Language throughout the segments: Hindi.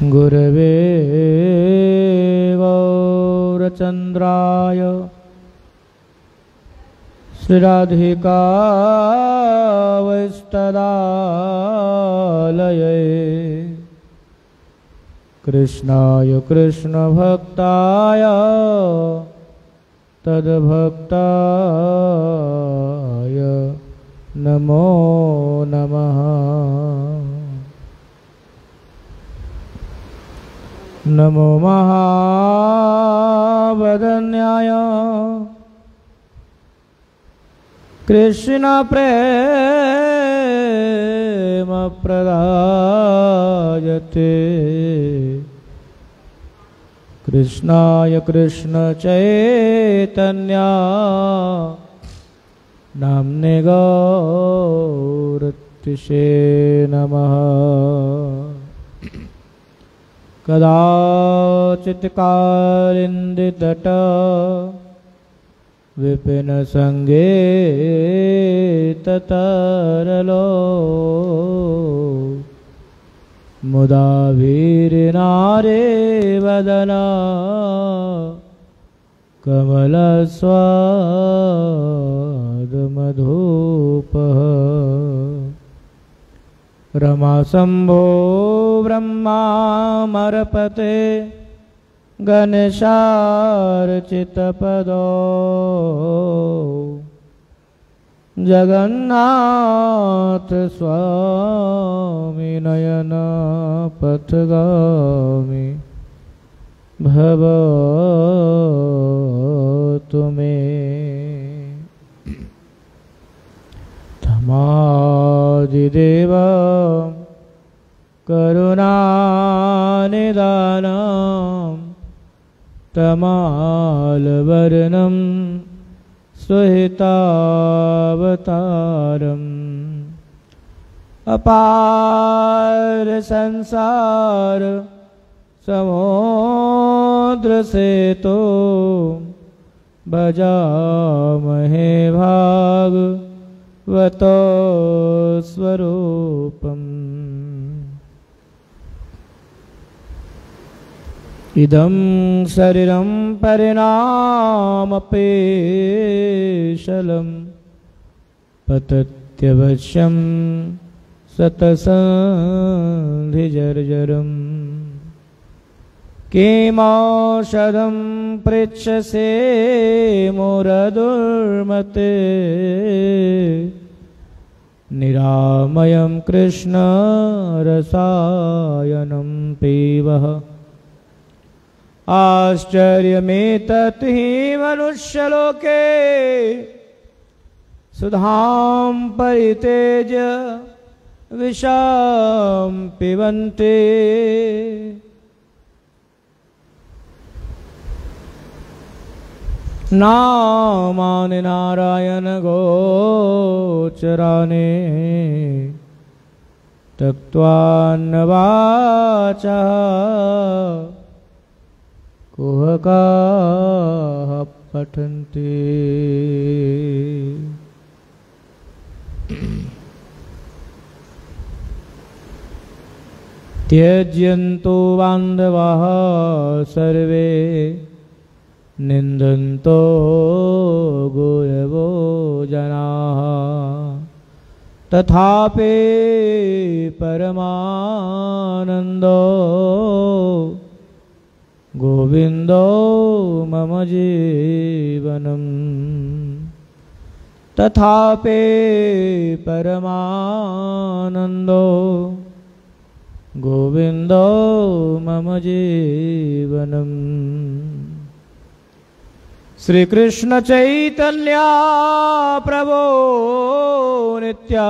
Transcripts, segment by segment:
गुरवे गौरचन्द्राय श्रीराधिकावैस्तदालये कृष्णाय कृष्णभक्ताय तद्भक्ताय नमो नमः। नमो महावदन्याय कृष्ण प्रेम प्रदायते कृष्णाय कृष्ण चैतन्या नाम्ने गौरतिषे नमः। कदाचित् कालिन्दितट विपिन संगे ततरलो मुदा वीरनारे वदना कमलस्वाद मधुपः। रमाशंभो ब्रह्मामरपते गणेशार्चितपदो जगन्नाथ स्वामी नयन पथगामी भवतु मे। धमादिदेव करुणानिदानम् तमालवर्णं सुहितावतारम् अपार संसार समुद्रसेतो भजामहे भागवतो स्वरूपम्। इदं शरीरं परिणामपेशलं पतत्यवश्यं शतसन्धिजर्जरम्। किमौषधं पृच्छसे मुरदुर्मते निरामयं कृष्ण रसायनं पीवः। आश्चर्यमेतत् हि मनुष्यलोके सुधां परितेज विषं पिबन्ति। नामानि नारायण गोचराणि त्यक्त्वान्नवाचः कुहकाः पठन्ति। त्यज्यन्तु बान्धवाः सर्वे निन्दन्तो गुरवो जनाः तथापि परमानन्दो गोविन्दो मम जीवनम्। तथापि परमानन्दो गोविन्दो मम जीवनम्। श्री कृष्ण चैतन्य प्रभो नित्यानंद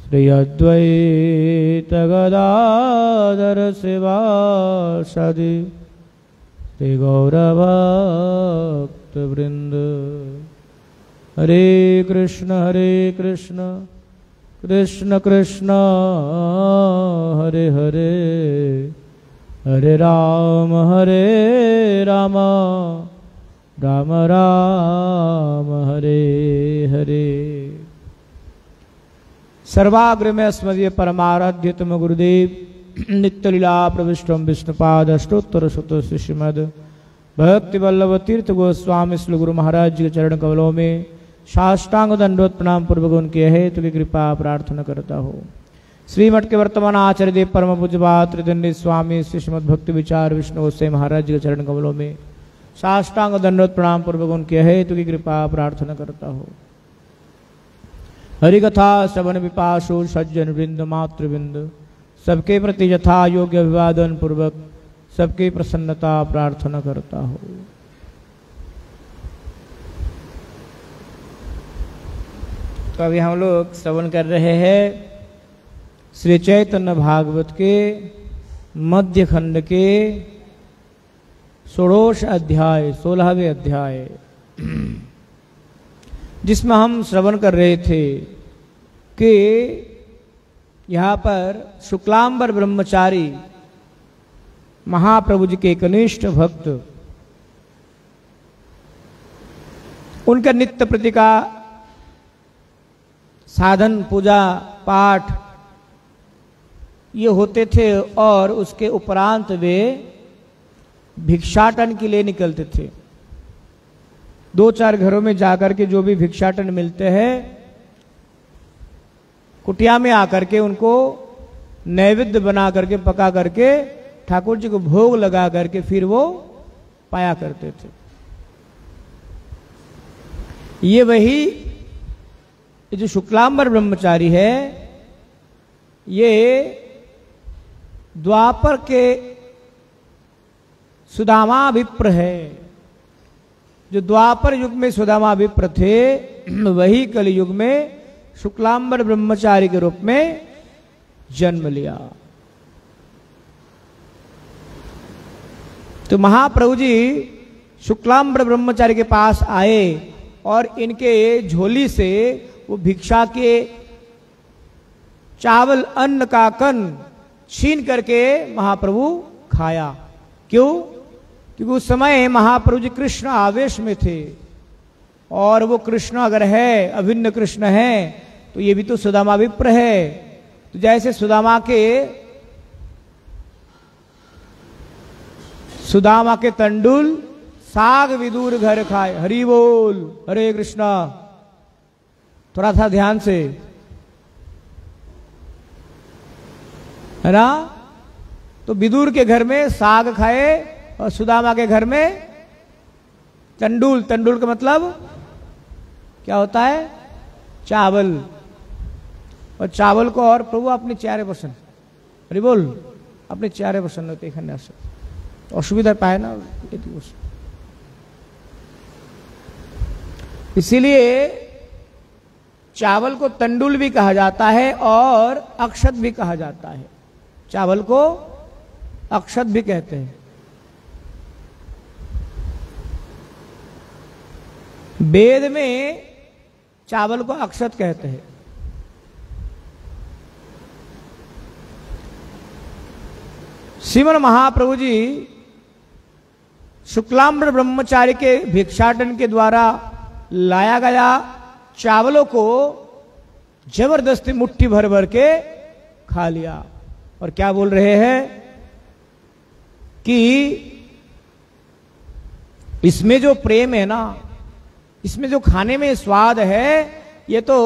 श्री अद्वैत गदाधर शिवासादि श्री गौरभक्त वृंद। हरे कृष्ण कृष्ण कृष्ण हरे हरे हरे राम राम राम हरे हरे। सर्वाग्र में अस्मदीय परमाराध्य तम गुरुदेव नित्य लीला प्रविष्टम विष्णुपाद अष्टोत्तर शत श्रीमद भक्ति वल्लभ तीर्थ गोस्वामी श्री गुरु महाराज जी के चरण कमलों में साष्टांग दंडोत प्रणाम पूर्वक उनके हेतु की कृपा प्रार्थना करता हूँ। श्रीमठ के वर्तमान आचार्य देव परम पूज्यपाद त्रिदंडी स्वामी श्रीमद भक्ति विचार विष्णु गोस्वामी महाराज जी के चरण कमलों में साष्टांग दंडोत प्रणाम पूर्वक उनके हेतु की कृपा प्रार्थना करता हूँ। हरिकथा श्रवण विपाशु सज्जन वृंद मातृवृंद सबके प्रति यथा योग्य अभिवादन पूर्वक सबकी प्रसन्नता प्रार्थना करता हूँ। तो अभी हम लोग श्रवण कर रहे हैं श्री चैतन्य भागवत के मध्य खंड के षोडश अध्याय 16वें अध्याय जिसमें हम श्रवण कर रहे थे कि यहाँ पर शुक्लांबर ब्रह्मचारी महाप्रभु जी के एकनिष्ठ भक्त उनका नित्य प्रति का साधन पूजा पाठ ये होते थे और उसके उपरांत वे भिक्षाटन के लिए निकलते थे। 2-4 घरों में जाकर के जो भी भिक्षाटन मिलते हैं कुटिया में आकर के उनको नैवेद्य बना करके पका करके ठाकुर जी को भोग लगा करके फिर वो पाया करते थे। ये वही जो शुक्लांबर ब्रह्मचारी है ये द्वापर के सुदामा विप्र है। जो द्वापर युग में सुदामा विप्र थे वही कलयुग में शुक्लांबर ब्रह्मचारी के रूप में जन्म लिया। तो महाप्रभु जी शुक्लांबर ब्रह्मचारी के पास आए और इनके झोली से वो भिक्षा के चावल अन्न का कण छीन करके महाप्रभु खाया। क्यों? क्योंकि उस समय महाप्रभु जी कृष्ण आवेश में थे और वो कृष्ण अगर है अभिन्न कृष्ण है तो ये भी तो सुदामा विप्र है। तो जैसे सुदामा के तंडुल साग विदुर घर खाए। हरि बोल, हरे कृष्णा। थोड़ा सा ध्यान से, है ना। तो विदुर के घर में साग खाए और सुदामा के घर में तंडुल। तंडुल का मतलब क्या होता है? चावल। और चावल को और प्रभु अपने चारे पसंद, हरि बोल, अपने चारे पसंद होते खाने से असुविधा पाए ना। इसीलिए चावल को तंडुल भी कहा जाता है और अक्षत भी कहा जाता है। चावल को अक्षत भी कहते हैं। वेद में चावल को अक्षत कहते हैं। श्रीमन महाप्रभु जी शुक्लांबर ब्रह्मचारी के भिक्षाटन के द्वारा लाया गया चावलों को जबरदस्ती मुट्ठी भर भर के खा लिया। और क्या बोल रहे हैं कि इसमें जो प्रेम है ना, इसमें जो खाने में स्वाद है, ये तो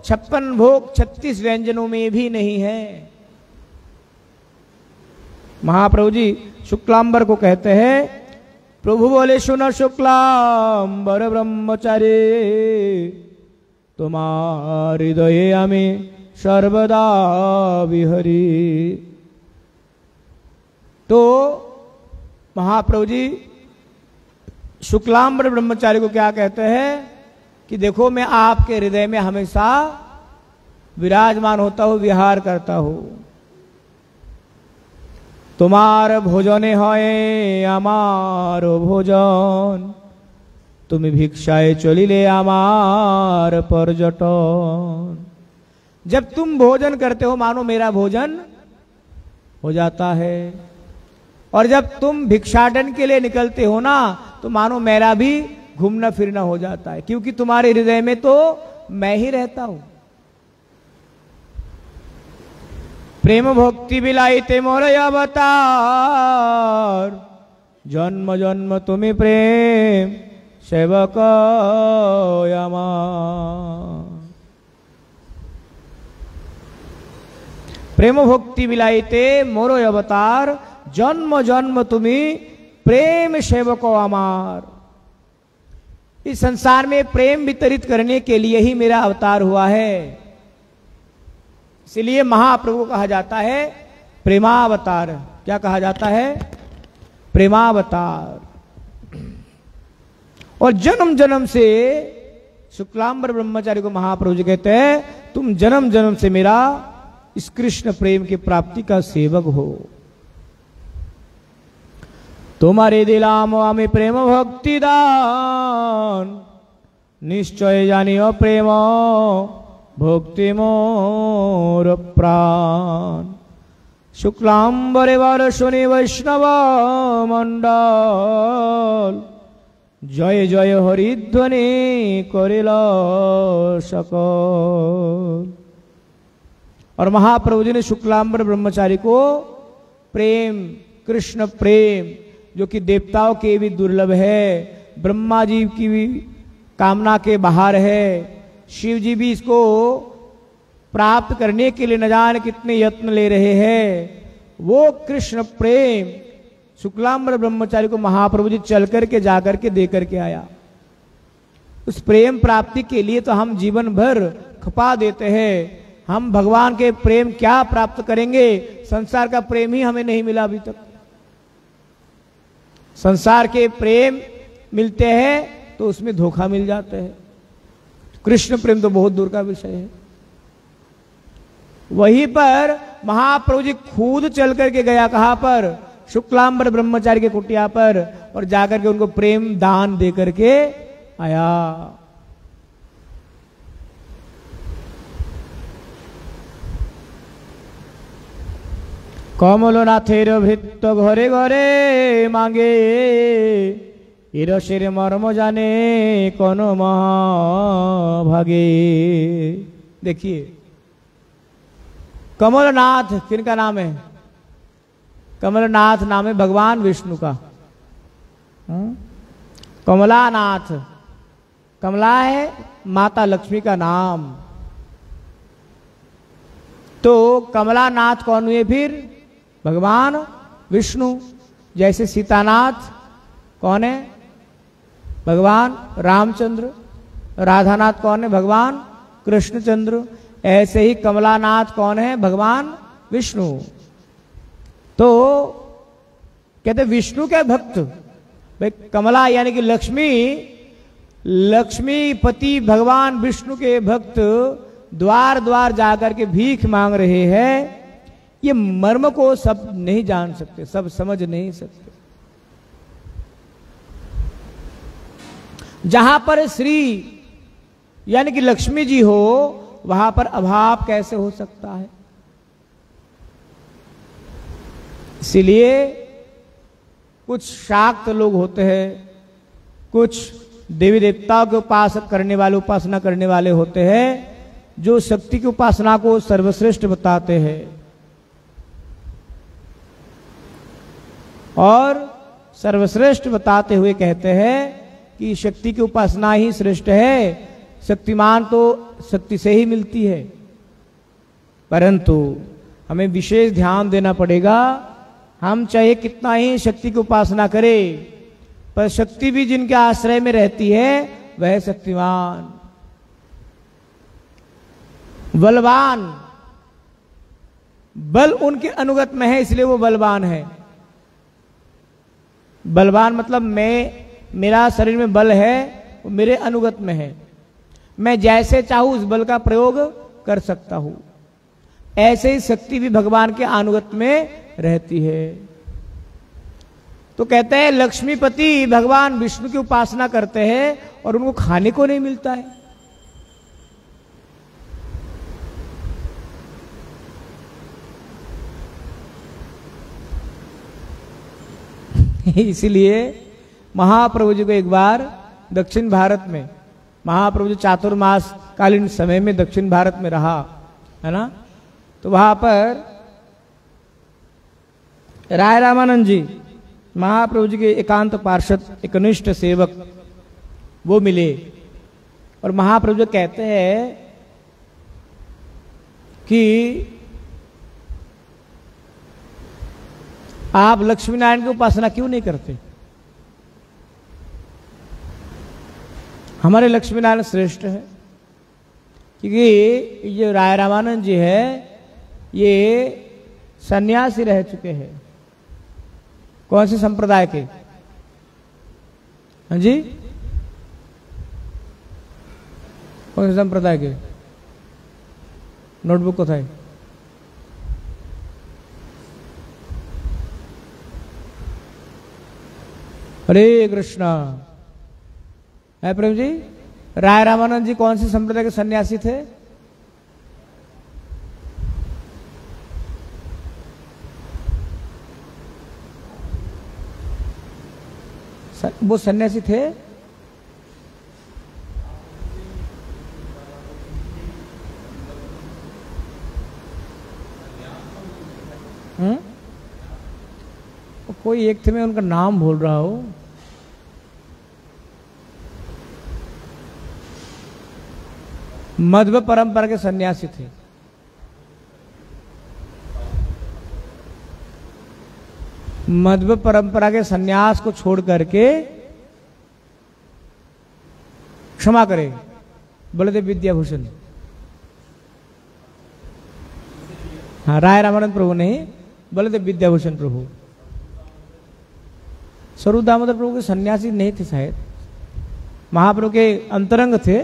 56 भोग 36 व्यंजनों में भी नहीं है। महाप्रभु जी शुक्लांबर को कहते हैं, प्रभु बोले सुन शुक्लांबर ब्रह्मचारी तुम्हारे हृदय हमें सर्वदा विहरी। तो महाप्रभु जी शुक्लांबर ब्रह्मचारी को क्या कहते हैं कि देखो मैं आपके हृदय में हमेशा विराजमान होता हूं, विहार करता हूं। तुम्हार भोजने होए आमार भोजन, तुम भिक्षाए चलिले आमार पर्यटन। जब तुम भोजन करते हो मानो मेरा भोजन हो जाता है, और जब तुम भिक्षाटन के लिए निकलते हो ना तो मानो मेरा भी घूमना फिरना हो जाता है, क्योंकि तुम्हारे हृदय में तो मैं ही रहता हूं। प्रेम भक्ति बिलाइते मोर अवतार, जन्म जन्म तुम्हें प्रेम सेवक আমার। प्रेम भक्ति बिलाइते मोर अवतार, जन्म जन्म तुम्हें प्रेम सेवक আমার। इस संसार में प्रेम वितरित करने के लिए ही मेरा अवतार हुआ है। इसलिए महाप्रभु को कहा जाता है प्रेमावतार। क्या कहा जाता है? प्रेमावतार। और जन्म जन्म से शुक्लांबर ब्रह्मचारी को महाप्रभु जी कहते हैं तुम जन्म जन्म से मेरा इस कृष्ण प्रेम की प्राप्ति का सेवक हो। तुम्हारे दिलामो आमी प्रेम भक्ति दान, निश्चय जानियो प्रेम भक्ति मोर प्राण। शुक्लांबरे वर सुनि वैष्णव मंडल, जय जय हरिध्वनि करिल सकल। और महाप्रभु जी ने शुक्लांबर ब्रह्मचारी को प्रेम, कृष्ण प्रेम जो कि देवताओं के भी दुर्लभ है, ब्रह्मा जी की भी कामना के बाहर है, शिव जी भी इसको प्राप्त करने के लिए न जाने कितने यत्न ले रहे हैं, वो कृष्ण प्रेम शुक्लांबर ब्रह्मचारी को महाप्रभु जी चल करके जाकर के दे करके आया। उस प्रेम प्राप्ति के लिए तो हम जीवन भर खपा देते हैं। हम भगवान के प्रेम क्या प्राप्त करेंगे? संसार का प्रेम ही हमें नहीं मिला अभी तक। संसार के प्रेम मिलते हैं तो उसमें धोखा मिल जाता है। कृष्ण प्रेम तो बहुत दूर का विषय है। वहीं पर महाप्रभु जी खुद चल करके गया, कहां पर? शुक्लांबर ब्रह्मचारी के कुटिया पर, और जाकर के उनको प्रेम दान दे करके आया। कमलनाथेर भृत्य घरे घरे मांगे, इरसेर मर्म जाने कौन महाभागे। देखिए कमलनाथ किनका नाम है? कमलनाथ नाम है भगवान विष्णु का। कमलानाथ, कमला है माता लक्ष्मी का नाम। तो कमलानाथ कौन हुए फिर? भगवान विष्णु। जैसे सीतानाथ कौन है? भगवान रामचंद्र। राधानाथ कौन है? भगवान कृष्णचंद्र। ऐसे ही कमलानाथ कौन है? भगवान विष्णु। तो कहते विष्णु के भक्त, भाई कमला यानी कि लक्ष्मी, लक्ष्मीपति भगवान विष्णु के भक्त द्वार द्वार जाकर के भीख मांग रहे हैं। ये मर्म को सब नहीं जान सकते, सब समझ नहीं सकते। जहां पर श्री यानी कि लक्ष्मी जी हो, वहां पर अभाव कैसे हो सकता है? इसीलिए कुछ शाक्त लोग होते हैं, कुछ देवी देवताओं के उपासना करने वाले होते हैं, जो शक्ति की उपासना को सर्वश्रेष्ठ बताते हैं और सर्वश्रेष्ठ बताते हुए कहते हैं कि शक्ति की उपासना ही श्रेष्ठ है। शक्तिमान तो शक्ति से ही मिलती है, परंतु हमें विशेष ध्यान देना पड़ेगा। हम चाहे कितना ही शक्ति की उपासना करें, पर शक्ति भी जिनके आश्रय में रहती है वह शक्तिमान, बलवान। बल उनके अनुगत में है, इसलिए वो बलवान है। बलवान मतलब मेरा शरीर में बल है, वो मेरे अनुगत में है, मैं जैसे चाहूं उस बल का प्रयोग कर सकता हूं। ऐसे ही शक्ति भी भगवान के अनुगत में रहती है। तो कहते हैं लक्ष्मीपति भगवान विष्णु की उपासना करते हैं और उनको खाने को नहीं मिलता है। इसीलिए महाप्रभु जी को एक बार दक्षिण भारत में, महाप्रभु जी चातुर्मास कालीन समय में दक्षिण भारत में रहा है ना, तो वहां पर राय रामानंद जी महाप्रभु जी के एकांत पार्षद, एकनिष्ठ सेवक वो मिले और महाप्रभु जी कहते हैं कि आप लक्ष्मी नारायण की उपासना क्यों नहीं करते? हमारे लक्ष्मी नारायण श्रेष्ठ है। क्योंकि ये राय रामानंद जी है, ये सन्यासी रह चुके हैं। कौन से संप्रदाय के? हाँ जी, कौन से संप्रदाय के? नोटबुक को था। हरे कृष्णा। है प्रेम जी, राय रामानंद जी कौन से संप्रदाय के सन्यासी थे? वो सन्यासी थे? कोई एक थे, मैं उनका नाम भूल रहा हूं। मध्व परंपरा के सन्यासी थे। मध्व परंपरा के सन्यास को छोड़ करके, क्षमा करें, बलदेव विद्याभूषण, हाँ, राय रामानंद प्रभु नहीं, बलदेव विद्याभूषण प्रभु। स्वरूप दामोदर प्रभु के सन्यासी नहीं थे शायद, महाप्रभु के अंतरंग थे।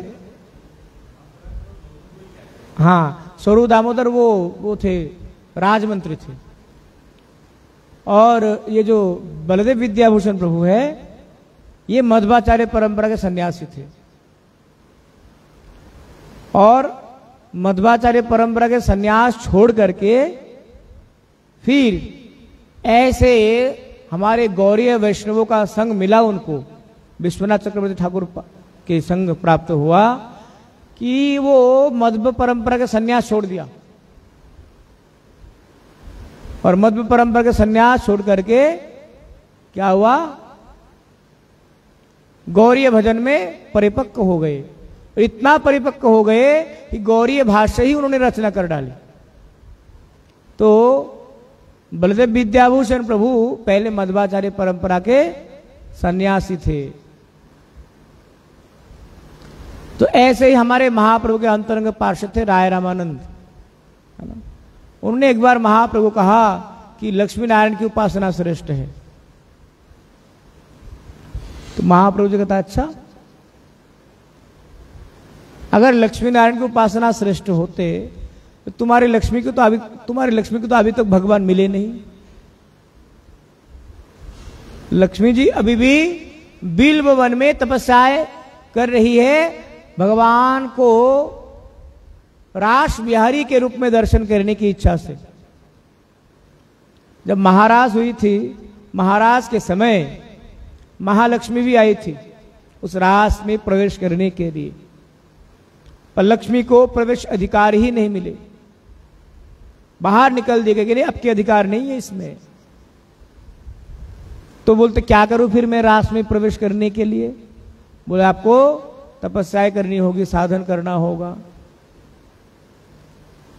हाँ, स्वरूप दामोदर वो थे, राजमंत्री थे। और ये जो बलदेव विद्याभूषण प्रभु है, ये मध्वाचार्य परंपरा के सन्यासी थे। और मध्वाचार्य परंपरा के सन्यास छोड़ करके फिर ऐसे हमारे गौरीय वैष्णवों का संग मिला उनको, विश्वनाथ चक्रवर्ती ठाकुर के संग प्राप्त हुआ कि वो मध्व परंपरा के सन्यास छोड़ दिया। और मध्व परंपरा के सन्यास छोड़ करके क्या हुआ? गौरीय भजन में परिपक्व हो गए। इतना परिपक्व हो गए कि गौरीय भाष्य ही उन्होंने रचना कर डाली। तो बलदेव विद्याभूषण प्रभु पहले मध्वाचार्य परंपरा के सन्यासी थे। तो ऐसे ही हमारे महाप्रभु के अंतरंग पार्षद थे राय रामानंद, है ना। उन्होंने एक बार महाप्रभु कहा कि लक्ष्मी नारायण की उपासना श्रेष्ठ है। तो महाप्रभु जी कहता, अच्छा, अगर लक्ष्मी नारायण की उपासना श्रेष्ठ होते तो तुम्हारी लक्ष्मी को तो अभी तक भगवान मिले नहीं। लक्ष्मी जी अभी भी बिल्व वन में तपस्याएं कर रही है, भगवान को रास बिहारी के रूप में दर्शन करने की इच्छा से। जब महाराज हुई थी, महाराज के समय महालक्ष्मी भी आई थी उस रास में प्रवेश करने के लिए, पर लक्ष्मी को प्रवेश अधिकार ही नहीं मिले, बाहर निकल दिए गए, अब के अधिकार नहीं है इसमें। तो बोलते क्या करूं फिर मैं रास में प्रवेश करने के लिए? बोले आपको तपस्याएं करनी होगी, साधन करना होगा।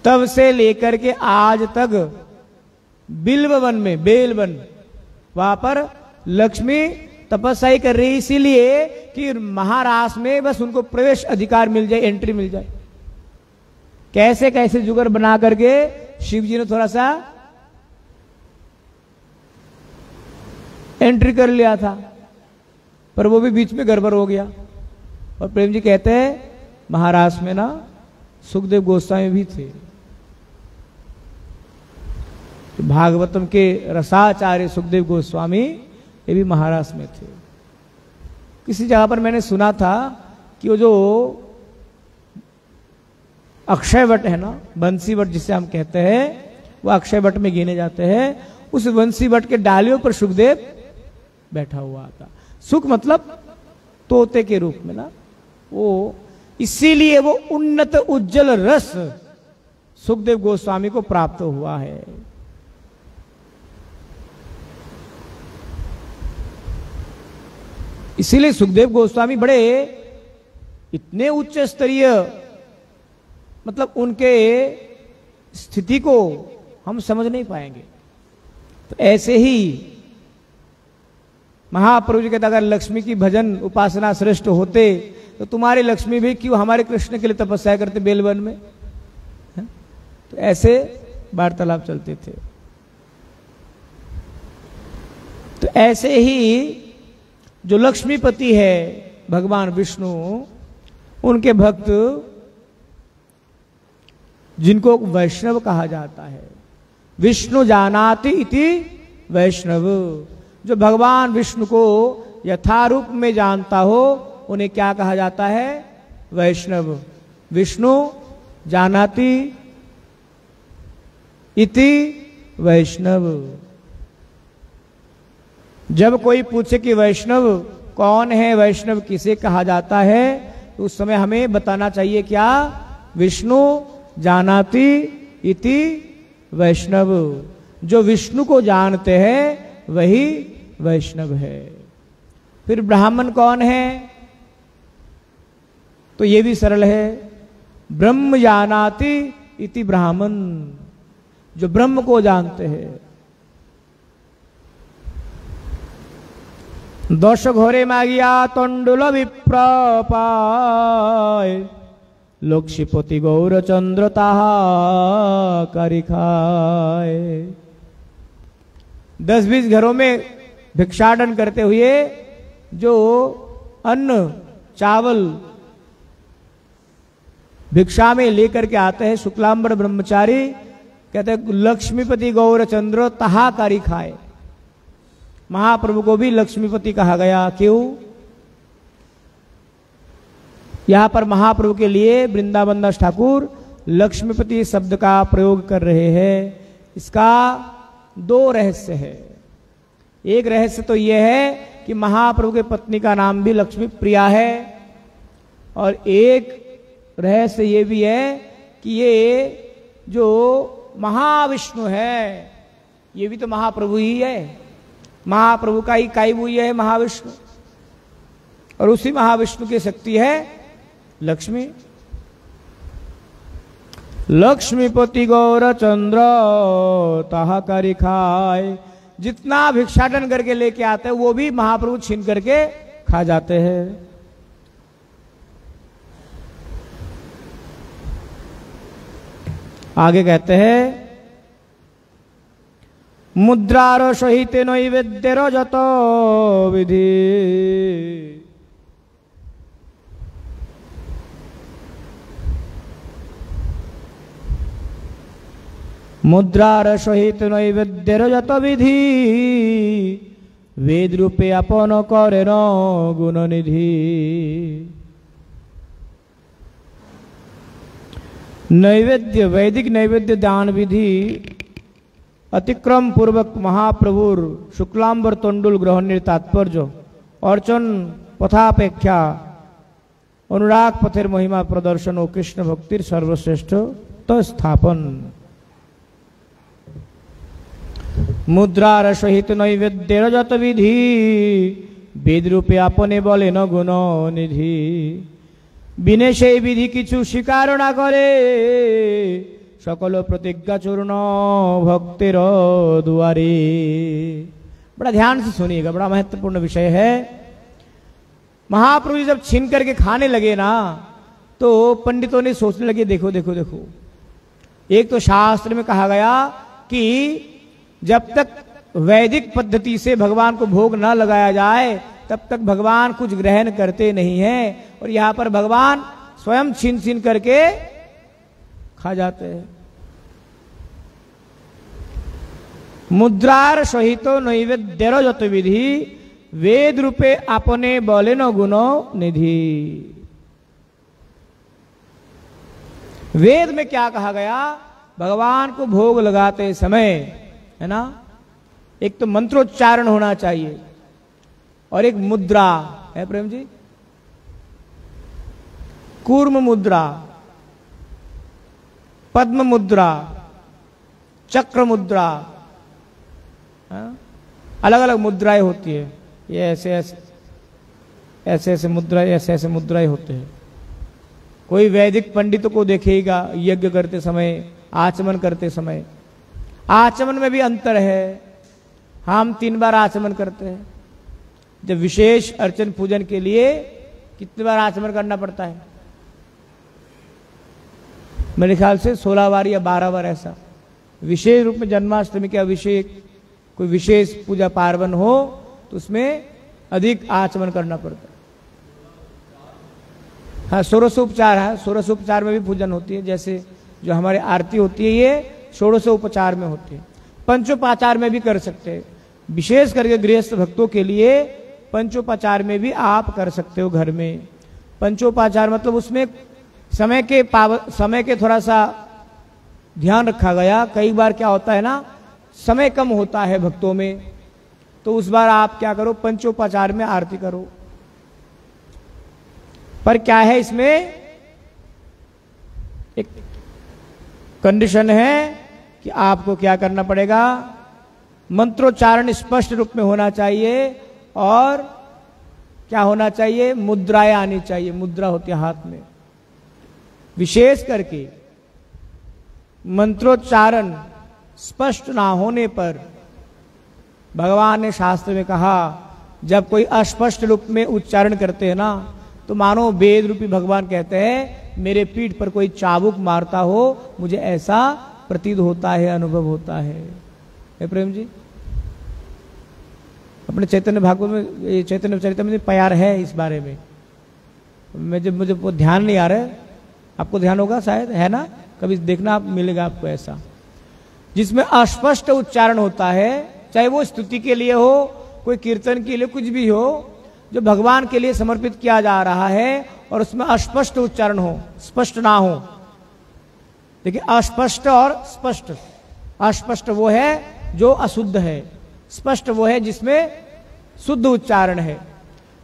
तब से लेकर के आज तक बिल्व वन में, बेल वन, वहां पर लक्ष्मी तपस्या कर रही, इसीलिए कि महारास में बस उनको प्रवेश अधिकार मिल जाए, एंट्री मिल जाए। कैसे कैसे जुगाड़ बना करके शिव जी ने थोड़ा सा एंट्री कर लिया था, पर वो भी बीच में गड़बड़ हो गया। और प्रेम जी कहते हैं महारास में ना सुखदेव गोस्वामी भी थे, भागवतम के रसाचार्य सुखदेव गोस्वामी, ये भी महाराष्ट्र में थे। किसी जगह पर मैंने सुना था कि वो जो अक्षय वट है ना, बंसी वट जिसे हम कहते हैं, वो अक्षय वट में गिने जाते हैं। उस बंसी वट के डालियों पर सुखदेव बैठा हुआ था। सुख मतलब तोते के रूप में ना, वो इसीलिए वो उन्नत उज्जवल रस सुखदेव गोस्वामी को प्राप्त हुआ है। इसीलिए सुखदेव गोस्वामी बड़े इतने उच्च स्तरीय, मतलब उनके स्थिति को हम समझ नहीं पाएंगे। तो ऐसे ही महाप्रभु जी कहते अगर लक्ष्मी की भजन उपासना श्रेष्ठ होते तो तुम्हारी लक्ष्मी भी क्यों हमारे कृष्ण के लिए तपस्या करते बेलवन में। तो ऐसे वार्तालाप चलते थे। तो ऐसे ही जो लक्ष्मीपति है भगवान विष्णु, उनके भक्त जिनको वैष्णव कहा जाता है, विष्णु जानाति इति वैष्णव, जो भगवान विष्णु को यथारूप में जानता हो उन्हें क्या कहा जाता है, वैष्णव। विष्णु जानाति इति वैष्णव। जब कोई पूछे कि वैष्णव कौन है, वैष्णव किसे कहा जाता है, तो उस समय हमें बताना चाहिए क्या, विष्णु जानाति इति वैष्णव। जो विष्णु को जानते हैं वही वैष्णव है। फिर ब्राह्मण कौन है, तो ये भी सरल है, ब्रह्म जानाति इति ब्राह्मण, जो ब्रह्म को जानते हैं। दश घोरे मागिया तंडुल विप्रपाय, लक्ष्मीपति गौरचंद्र ताहा करी खाए। 10-20 घरों में भिक्षाटन करते हुए जो अन्न चावल भिक्षा में लेकर के आते हैं शुक्लांबर ब्रह्मचारी, कहते हैं लक्ष्मीपति गौरचंद्र ताहा करी खाए। महाप्रभु को भी लक्ष्मीपति कहा गया, क्यों? यहां पर महाप्रभु के लिए वृंदावन दास ठाकुर लक्ष्मीपति शब्द का प्रयोग कर रहे हैं। इसका 2 रहस्य है। एक रहस्य तो यह है कि महाप्रभु के पत्नी का नाम भी लक्ष्मी प्रिया है, और एक रहस्य ये भी है कि ये जो महाविष्णु है ये भी तो महाप्रभु ही है, महाप्रभु का ही काई हुई है महाविष्णु, और उसी महाविष्णु की शक्ति है लक्ष्मी। लक्ष्मीपति गौरचंद्र ताहा करी खाए, जितना भिक्षाटन करके लेके आते हैं वो भी महाप्रभु छीन करके खा जाते हैं। आगे कहते हैं मुद्रार सहित नैवेद्यर जत विधि, मुद्रार सहित नैवेद्यर जत विधि, वेद रूपे अपन करे न गुण निधि। नैवेद्य, वैदिक नैवेद्य दान विधि अतिक्रम पूर्वक महाप्रभुर शुक्लांबर तंडुल ग्रहण तात्पर्य अर्चन पथापेक्षा अनुराग पथेर महिमा प्रदर्शन और कृष्ण भक्तिर सर्वश्रेष्ठ तो स्थापन। मुद्रार सहित नैवेद्य जत विधि, वेद रूपे अपने बोले न गुण निधि। बिने से विधि किछु स्वीकार ना करे, सकल प्रतिज्ञा चूर्ण भक्तिर दुआरे। बड़ा ध्यान से सुनिएगा, बड़ा महत्वपूर्ण विषय है। महाप्रभु जब छीन करके खाने लगे ना, तो पंडितों ने सोचने लगे देखो देखो देखो, एक तो शास्त्र में कहा गया कि जब तक वैदिक पद्धति से भगवान को भोग न लगाया जाए तब तक भगवान कुछ ग्रहण करते नहीं हैं, और यहां पर भगवान स्वयं छीन छीन करके खा जाते हैं। मुद्रार सहित नैवेद्यर जत विधि, वेद रूपे अपने बोले न गुण निधि। वेद में क्या कहा गया, भगवान को भोग लगाते समय है ना, एक तो मंत्रोच्चारण होना चाहिए और एक मुद्रा है प्रेम जी, कूर्म मुद्रा, पद्म मुद्रा, चक्र मुद्रा, अलग अलग मुद्राएं होती है। ये ऐसे ऐसे ऐसे ऐसे मुद्राएं होते हैं। कोई वैदिक पंडितों को देखेगा यज्ञ करते समय, आचमन करते समय, आचमन में भी अंतर है। हम 3 बार आचमन करते हैं, जब विशेष अर्चन पूजन के लिए कितनी बार आचमन करना पड़ता है? मेरे ख्याल से 16 बार या 12 बार ऐसा। विशेष रूप में जन्माष्टमी के अभिषेक, कोई विशेष पूजा पार्वण हो तो उसमें अधिक आचमन करना पड़ता है। हाँ, षोडशोपचार है, षोडशोपचार में भी पूजन होती है। जैसे जो हमारे आरती होती है ये षोडशोपचार में होती है। पंचोपचार में भी कर सकते हैं, विशेष करके गृहस्थ भक्तों के लिए पंचोपचार में भी आप कर सकते हो घर में। पंचोपचार मतलब उसमें समय के थोड़ा सा ध्यान रखा गया। कई बार क्या होता है ना, समय कम होता है भक्तों में, तो उस बार आप क्या करो, पंचोपचार में आरती करो। पर क्या है, इसमें एक कंडीशन है कि आपको क्या करना पड़ेगा, मंत्रोच्चारण स्पष्ट रूप में होना चाहिए और क्या होना चाहिए, मुद्राएं आनी चाहिए। मुद्रा होती है हाथ में। विशेष करके मंत्रोच्चारण स्पष्ट ना होने पर भगवान ने शास्त्र में कहा, जब कोई अस्पष्ट रूप में उच्चारण करते हैं ना, तो मानो वेद रूपी भगवान कहते हैं मेरे पीठ पर कोई चाबुक मारता हो, मुझे ऐसा प्रतीत होता है, अनुभव होता है। प्रेम जी, अपने चैतन्य भागवत में, चैतन्य चरित्र में प्यार है इस बारे में। मुझे वो ध्यान नहीं आ रहा है, आपको ध्यान होगा शायद, है ना? कभी देखना, आप मिलेगा आपको ऐसा, जिसमें अस्पष्ट उच्चारण होता है, चाहे वो स्तुति के लिए हो, कोई कीर्तन के लिए, कुछ भी हो जो भगवान के लिए समर्पित किया जा रहा है, और उसमें अस्पष्ट उच्चारण हो, स्पष्ट ना हो। देखिए, अस्पष्ट और स्पष्ट, अस्पष्ट वो है जो अशुद्ध है, स्पष्ट वो है जिसमें शुद्ध उच्चारण है।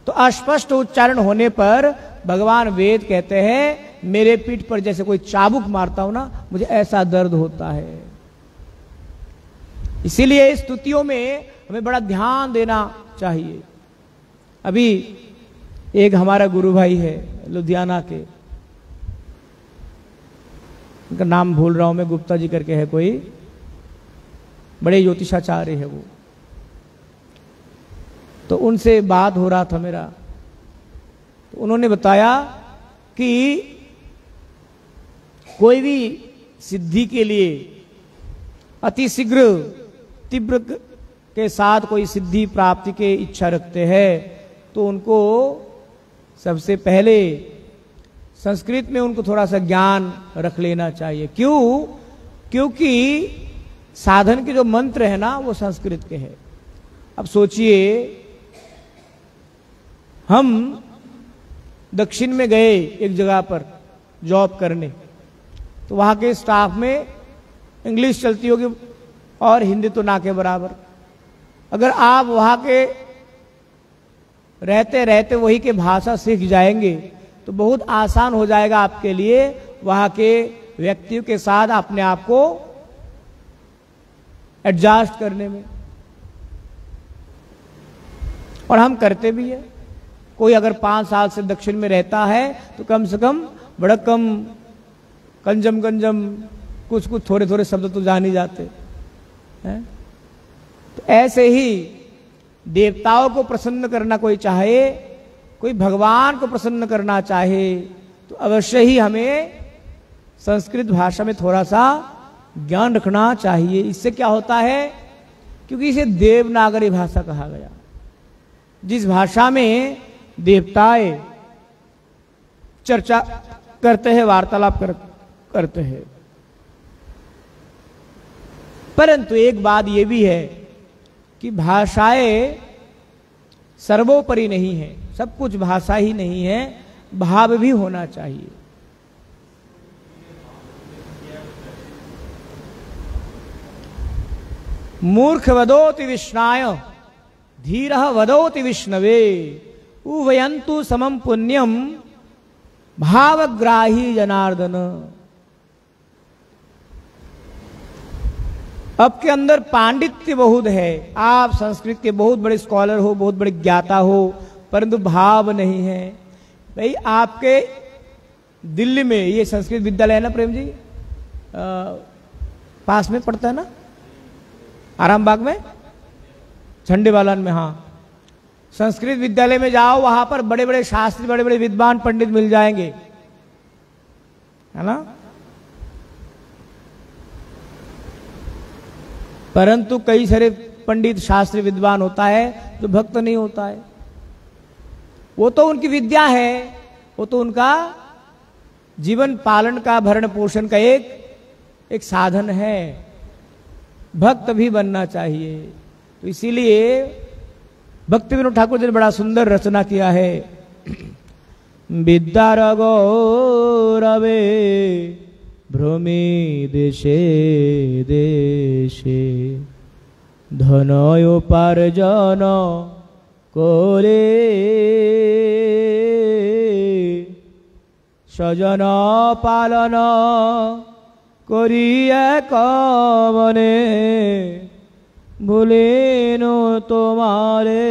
तो अस्पष्ट उच्चारण होने पर भगवान वेद कहते हैं मेरे पीठ पर जैसे कोई चाबुक मारता हो ना, मुझे ऐसा दर्द होता है। इसीलिए स्तुतियों में हमें बड़ा ध्यान देना चाहिए। अभी एक हमारा गुरु भाई है लुधियाना के, उनका नाम भूल रहा हूं मैं, गुप्ता जी करके है कोई, बड़े ज्योतिषाचार्य है वो। तो उनसे बात हो रहा था मेरा, तो उन्होंने बताया कि कोई भी सिद्धि के लिए अति शीघ्र तीव्र के साथ कोई सिद्धि प्राप्ति के इच्छा रखते हैं, तो उनको सबसे पहले संस्कृत में उनको थोड़ा सा ज्ञान रख लेना चाहिए। क्यों? क्योंकि साधन के जो मंत्र है ना, वो संस्कृत के हैं। अब सोचिए, हम दक्षिण में गए एक जगह पर जॉब करने, तो वहां के स्टाफ में इंग्लिश चलती होगी और हिंदी तो ना के बराबर। अगर आप वहां के रहते रहते वही के भाषा सीख जाएंगे तो बहुत आसान हो जाएगा आपके लिए वहां के व्यक्तियों के साथ अपने आप को एडजस्ट करने में। और हम करते भी है। कोई अगर 5 साल से दक्षिण में रहता है तो कम से कम बड़ा कम कंजम कुछ थोड़े थोड़े शब्द तो जान ही जाते हैं। तो ऐसे ही देवताओं को प्रसन्न करना कोई चाहे, कोई भगवान को प्रसन्न करना चाहे, तो अवश्य ही हमें संस्कृत भाषा में थोड़ा सा ज्ञान रखना चाहिए। इससे क्या होता है, क्योंकि इसे देवनागरी भाषा कहा गया, जिस भाषा में देवताएं चर्चा करते हैं, वार्तालाप करते हैं। परंतु एक बात यह भी है कि भाषाएं सर्वोपरि नहीं है, सब कुछ भाषा ही नहीं है, भाव भी होना चाहिए। मूर्ख वदोति विष्णाय धीरः वदोति विष्णवे उभयन्तु समं पुण्यम भावग्राही जनार्दन। आपके अंदर पांडित्य बहुत है, आप संस्कृत के बहुत बड़े स्कॉलर हो, बहुत बड़े ज्ञाता हो, परंतु भाव नहीं है। भाई आपके दिल्ली में ये संस्कृत विद्यालय है ना प्रेम जी, पास में पड़ता है ना, आरामबाग में, झंडेवालन में। हाँ, संस्कृत विद्यालय में जाओ, वहां पर बड़े बड़े शास्त्री, बड़े बड़े विद्वान पंडित मिल जाएंगे, है ना। परंतु कई सारे पंडित शास्त्री विद्वान होता है जो भक्त नहीं होता है। वो तो उनकी विद्या है, वो तो उनका जीवन पालन का, भरण पोषण का एक साधन है। भक्त भी बनना चाहिए। तो इसीलिए भक्ति विनोद ठाकुर जी ने बड़ा सुंदर रचना किया है। विद्यार गौरवे भ्रमी देशे देशे धनयोपार्जन करे स्वजन पालन करिया कमने भूलेनो तुम्हारे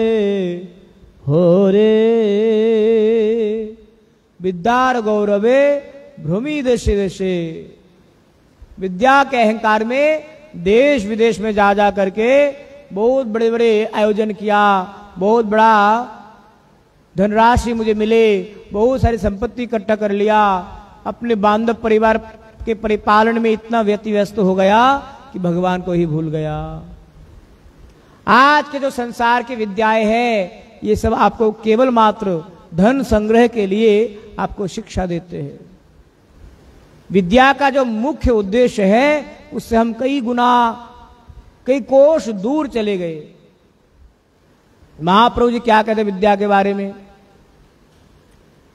होरे। विद्यार गौरवे भ्रमी देशे देशे, विद्या के अहंकार में देश विदेश में जा जा करके बहुत बड़े बड़े आयोजन किया, बहुत बड़ा धनराशि मुझे मिले, बहुत सारी संपत्ति इकट्ठा कर लिया, अपने बांधव परिवार के परिपालन में इतना व्यस्त हो गया कि भगवान को ही भूल गया। आज के जो संसार की विद्याएं हैं, ये सब आपको केवल मात्र धन संग्रह के लिए आपको शिक्षा देते हैं। विद्या का जो मुख्य उद्देश्य है, उससे हम कई गुना, कई कोष दूर चले गए। महाप्रभु जी क्या कहते विद्या के बारे में?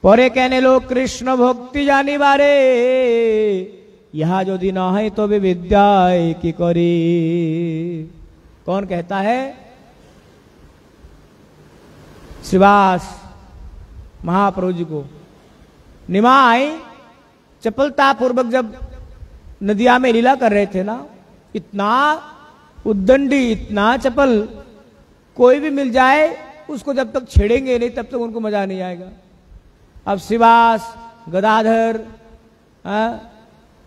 परे कहने लोग कृष्ण भक्ति जानी बारे, यहां जो दिन है तो भी विद्या की करी। कौन कहता है? श्रीवास महाप्रभु जी को। निमाय चपलता पूर्वक जब नदिया में लीला कर रहे थे ना, इतना उद्दंडी, इतना चपल, कोई भी मिल जाए उसको जब तक छेड़ेंगे नहीं तब तक उनको मजा नहीं आएगा। अब श्रीवास, गदाधर,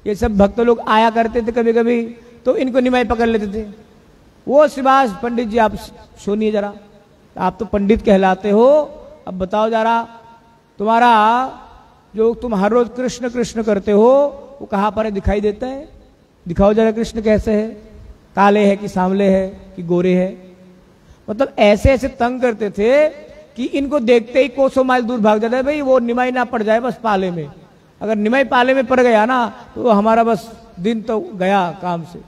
ये सब भक्त लोग आया करते थे कभी कभी, तो इनको निमाई पकड़ लेते थे। वो श्रीवास पंडित जी आप सुनिए जरा, आप तो पंडित कहलाते हो, अब बताओ जरा तुम्हारा जो तुम हर रोज कृष्ण कृष्ण करते हो वो कहां पर है, दिखाई देता है? दिखाओ जरा कृष्ण कैसे है, काले है कि सांवले है कि गोरे है। मतलब ऐसे ऐसे तंग करते थे कि इनको देखते ही कोसों माइल दूर भाग जाता है। भाई वो निमाई ना पड़ जाए बस पाले में, अगर निमाई पाले में पड़ गया ना तो हमारा बस दिन तो गया काम से।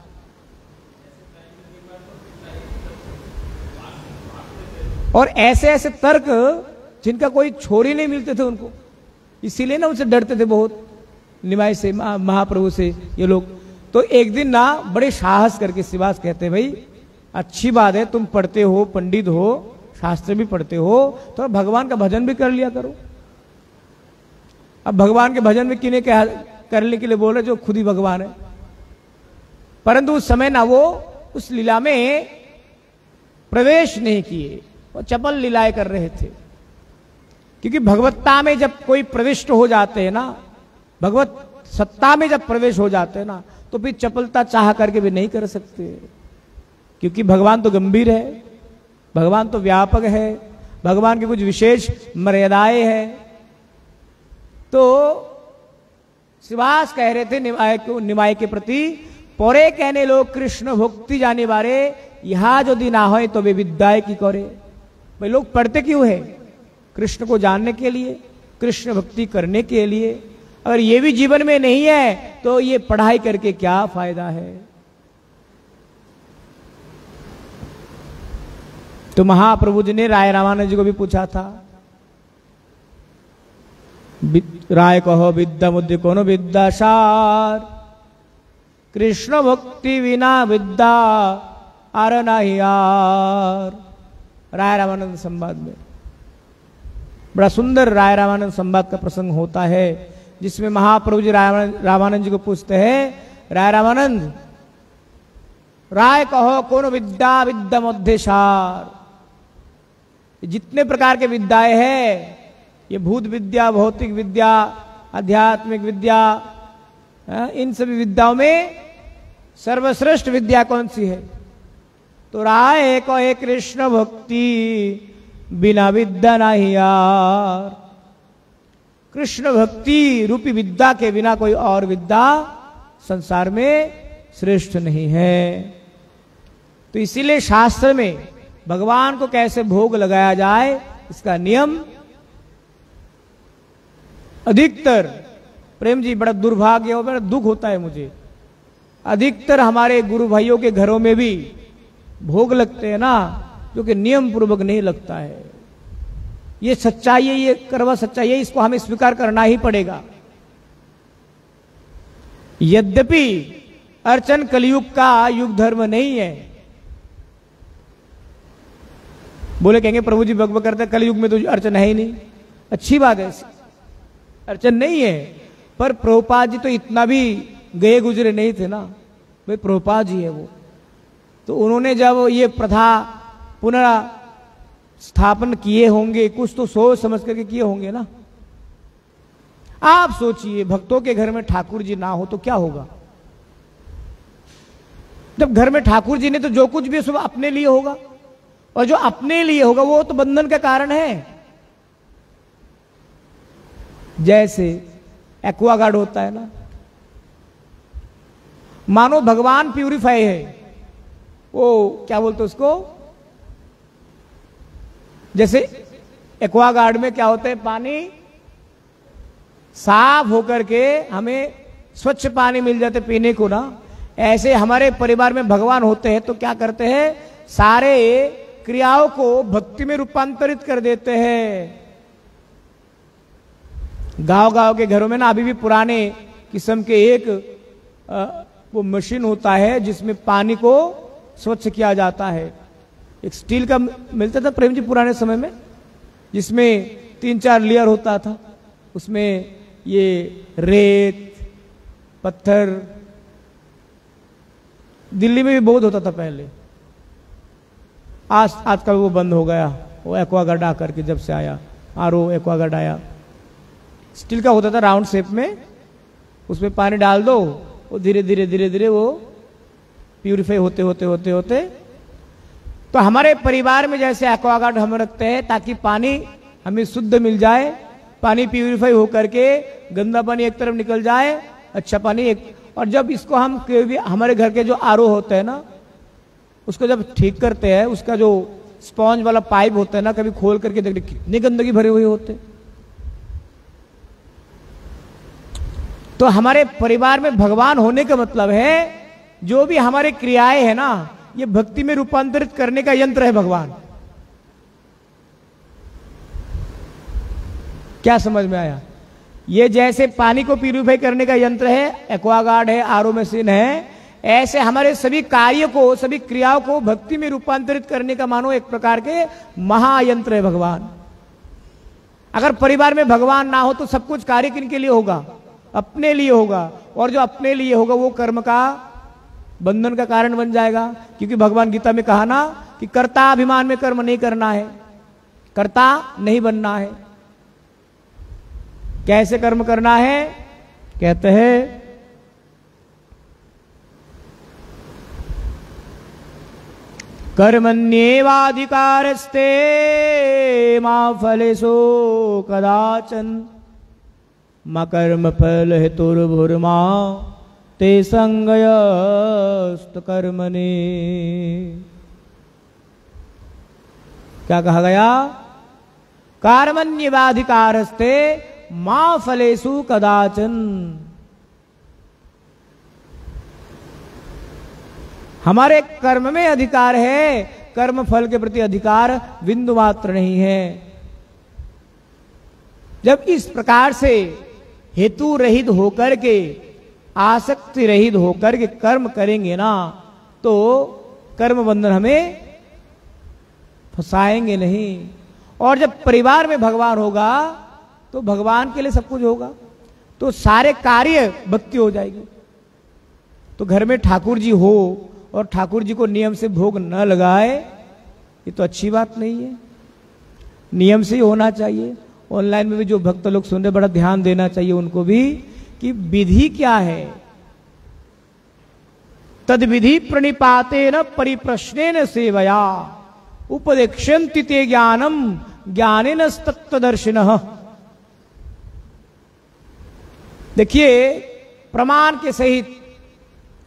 और ऐसे ऐसे तर्क जिनका कोई छोर ही नहीं मिलते थे उनको, इसीलिए ना उनसे डरते थे बहुत, निमाई से, महाप्रभु से ये लोग। तो एक दिन ना बड़े साहस करके श्रीवास कहते, भाई अच्छी बात है तुम पढ़ते हो, पंडित हो, शास्त्र भी पढ़ते हो, तो भगवान का भजन भी कर लिया करो। अब भगवान के भजन में किन्हें करने के लिए बोल रहे, जो खुद ही भगवान है। परंतु उस समय ना वो उस लीला में प्रवेश नहीं किए, वो चपल लीलाएं कर रहे थे। क्योंकि भगवत्ता में जब कोई प्रविष्ट हो जाते हैं ना, भगवत सत्ता में जब प्रवेश हो जाते हैं ना, तो फिर चपलता चाह करके भी नहीं कर सकते। क्योंकि भगवान तो गंभीर है, भगवान तो व्यापक है, भगवान की कुछ विशेष मर्यादाएं हैं। तो श्रीवास कह रहे थे निमाय के प्रति, पोरे कहने लोग कृष्ण भक्ति जाने बारे, यहां जो दिन हो तो वे विद्याएं की करे। भाई लोग पढ़ते क्यों है? कृष्ण को जानने के लिए, कृष्ण भक्ति करने के लिए। अगर ये भी जीवन में नहीं है तो ये पढ़ाई करके क्या फायदा है? तो महाप्रभु जी ने राय रामानंद जी को भी पूछा था, राय कहो विद्या मुद्दे कोनो विद्यासार, कृष्ण भक्ति बिना विद्या आर नहीं यार। राय रामानंद संवाद में बड़ा सुंदर राय रामानंद संवाद का प्रसंग होता है, जिसमें महाप्रभु जी रामानंद जी को पूछते हैं, राय रामानंद राय कहो कौन विद्या विद्या मध्य सार। जितने प्रकार के विद्याएं हैं, ये भूत विद्या, भौतिक विद्या, आध्यात्मिक विद्या, इन सभी विद्याओं में सर्वश्रेष्ठ विद्या कौन सी है? तो राय को एक कृष्ण भक्ति बिना विद्या नहीं यार। कृष्ण भक्ति रूपी विद्या के बिना कोई और विद्या संसार में श्रेष्ठ नहीं है। तो इसीलिए शास्त्र में भगवान को कैसे भोग लगाया जाए इसका नियम अधिकतर, प्रेम जी बड़ा दुर्भाग्य और बड़ा दुख होता है मुझे, अधिकतर हमारे गुरु भाइयों के घरों में भी भोग लगते हैं ना, जो कि नियम पूर्वक नहीं लगता है। ये सच्चाई है, ये करवा सच्चाई है, इसको हमें स्वीकार करना ही पड़ेगा। यद्यपि अर्चन कलयुग का युग धर्म नहीं है। बोले कहेंगे प्रभु जी बकबक करते कलयुग में तो अर्चन है ही नहीं। अच्छी बात है, अर्चन नहीं है, पर प्रभुपाद जी तो इतना भी गए गुजरे नहीं थे ना। भाई प्रभुपाद जी है वो, तो उन्होंने जब ये प्रथा पुनः स्थापन किए होंगे, कुछ तो सोच समझ करके किए होंगे ना। आप सोचिए भक्तों के घर में ठाकुर जी ना हो तो क्या होगा? जब घर में ठाकुर जी ने तो जो कुछ भी सब अपने लिए होगा, और जो अपने लिए होगा वो तो बंधन का कारण है। जैसे एक्वागार्ड होता है ना, मानो भगवान प्यूरिफाई है, वो क्या बोलते उसको, जैसे एक्वागार्ड में क्या होता है, पानी साफ होकर के हमें स्वच्छ पानी मिल जाते पीने को ना। ऐसे हमारे परिवार में भगवान होते हैं तो क्या करते हैं, सारे क्रियाओं को भक्ति में रूपांतरित कर देते हैं। गांव गांव के घरों में ना अभी भी पुराने किस्म के एक वो मशीन होता है जिसमें पानी को स्वच्छ किया जाता है। एक स्टील का मिलता था प्रेम जी पुराने समय में, जिसमें 3-4 लेयर होता था। उसमें ये रेत, पत्थर, दिल्ली में भी बहुत होता था पहले। आजकल वो बंद हो गया। वो एक्वागार्ड आकर के जब से आया, आरओ एक्वागार्ड आया, स्टील का होता था राउंड शेप में, उसमें पानी डाल दो, वो धीरे धीरे धीरे धीरे वो प्यूरिफाई होते होते होते होते। तो हमारे परिवार में जैसे एक्वागार्ड हम रखते हैं ताकि पानी हमें शुद्ध मिल जाए, पानी प्यूरिफाई होकर के गंदा पानी एक तरफ निकल जाए, अच्छा पानी एक। और जब इसको हम हमारे घर के जो आरओ होते हैं ना, उसको जब ठीक करते हैं, उसका जो स्पॉन्ज वाला पाइप होता है ना, कभी खोल करके देखते कितनी गंदगी भरे हुए होते। तो हमारे परिवार में भगवान होने का मतलब है जो भी हमारे क्रियाएं है ना, ये भक्ति में रूपांतरित करने का यंत्र है भगवान। क्या समझ में आया? ये जैसे पानी को प्यूरिफाई करने का यंत्र है, एक्वागार्ड है, आरओ मशीन है, ऐसे हमारे सभी कार्य को, सभी क्रियाओं को भक्ति में रूपांतरित करने का मानो एक प्रकार के महायंत्र है भगवान। अगर परिवार में भगवान ना हो तो सब कुछ कार्य किन के लिए होगा? अपने लिए होगा, और जो अपने लिए होगा वो कर्म का बंधन का कारण बन जाएगा। क्योंकि भगवान गीता में कहा ना कि कर्ता अभिमान में कर्म नहीं करना है, कर्ता नहीं बनना है। कैसे कर्म करना है? कहते हैं कर्मण्येवाधिकारस्ते मा फलेषु कदाचन मा कर्म फल हेतुर्भुर्मा ते संगयस्तु कर्मणि। क्या कहा गया? कर्मण्येवाधिकारस्ते मा फलेषु कदाचन। हमारे कर्म में अधिकार है, कर्म फल के प्रति अधिकार बिंदु मात्र नहीं है। जब इस प्रकार से हेतु रहित होकर के, आसक्ति रहित होकर के कर्म करेंगे ना, तो कर्म बंधन हमें फंसाएंगे नहीं। और जब परिवार में भगवान होगा तो भगवान के लिए सब कुछ होगा, तो सारे कार्य भक्ति हो जाएगी। तो घर में ठाकुर जी हो और ठाकुर जी को नियम से भोग न लगाए, ये तो अच्छी बात नहीं है। नियम से ही होना चाहिए। ऑनलाइन में भी जो भक्त लोग सुन रहे, बड़ा ध्यान देना चाहिए उनको भी कि विधि क्या है। तद विधि प्रणिपातेन परिप्रश्नेन सेवया उपदेक्ष्यन्ति ते ज्ञानम ज्ञानेन तत्त्वदर्शिनः। देखिए, प्रमाण के सहित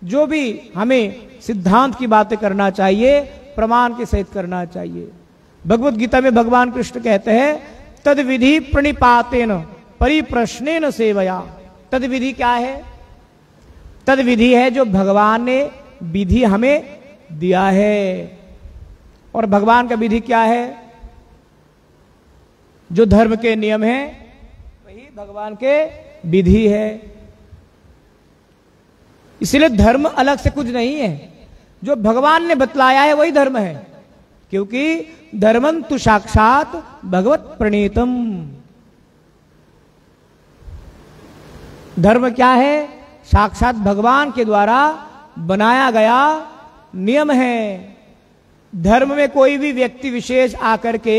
जो भी हमें सिद्धांत की बातें करना चाहिए, प्रमाण के सहित करना चाहिए। भगवत गीता में भगवान कृष्ण कहते हैं तद विधि प्रणिपातेन परिप्रश्नेन सेवया। तद विधि क्या है? तद विधि है जो भगवान ने विधि हमें दिया है। और भगवान का विधि क्या है? जो धर्म के नियम है वही भगवान के विधि है। इसलिए धर्म अलग से कुछ नहीं है, जो भगवान ने बतलाया है वही धर्म है, क्योंकि धर्मं तु साक्षात भगवत प्रणीतम। धर्म क्या है? साक्षात भगवान के द्वारा बनाया गया नियम है। धर्म में कोई भी व्यक्ति विशेष आकर के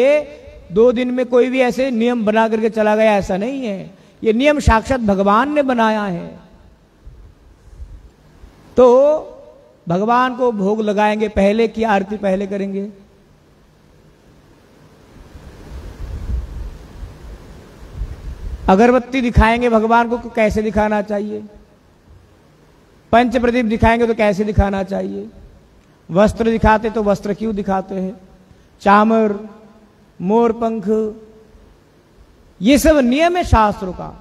2 दिन में कोई भी ऐसे नियम बना करके चला गया, ऐसा नहीं है। ये नियम साक्षात भगवान ने बनाया है। तो भगवान को भोग लगाएंगे, पहले की आरती पहले करेंगे। अगरबत्ती दिखाएंगे भगवान को, कैसे दिखाना चाहिए? पंच प्रदीप दिखाएंगे तो कैसे दिखाना चाहिए? वस्त्र दिखाते तो वस्त्र क्यों दिखाते हैं? चामर, मोर पंख, ये सब नियम है शास्त्रों का।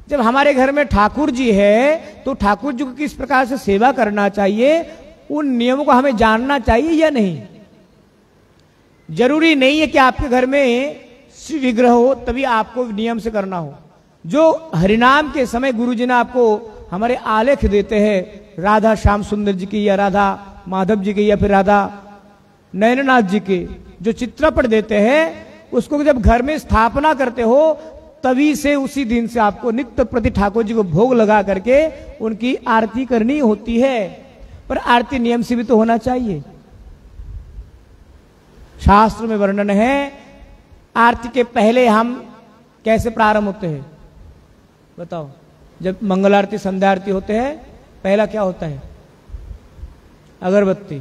जब हमारे घर में ठाकुर जी है तो ठाकुर जी को किस प्रकार से सेवा करना चाहिए, उन नियमों को हमें जानना चाहिए या नहीं? जरूरी नहीं है कि आपके घर में शिव विग्रह हो तभी आपको नियम से करना हो। जो हरिनाम के समय गुरु जी ने आपको हमारे आलेख देते हैं, राधा श्याम सुंदर जी की या राधा माधव जी की या फिर राधा नयननाथ जी के जो चित्रपट देते हैं, उसको जब घर में स्थापना करते हो तभी से उसी दिन से आपको नित्य प्रति ठाकुर जी को भोग लगा करके उनकी आरती करनी होती है। पर आरती नियम से भी तो होना चाहिए। शास्त्र में वर्णन है आरती के पहले हम कैसे प्रारंभ होते हैं, बताओ? जब मंगल आरती संध्या आरती होते हैं, पहला क्या होता है? अगरबत्ती।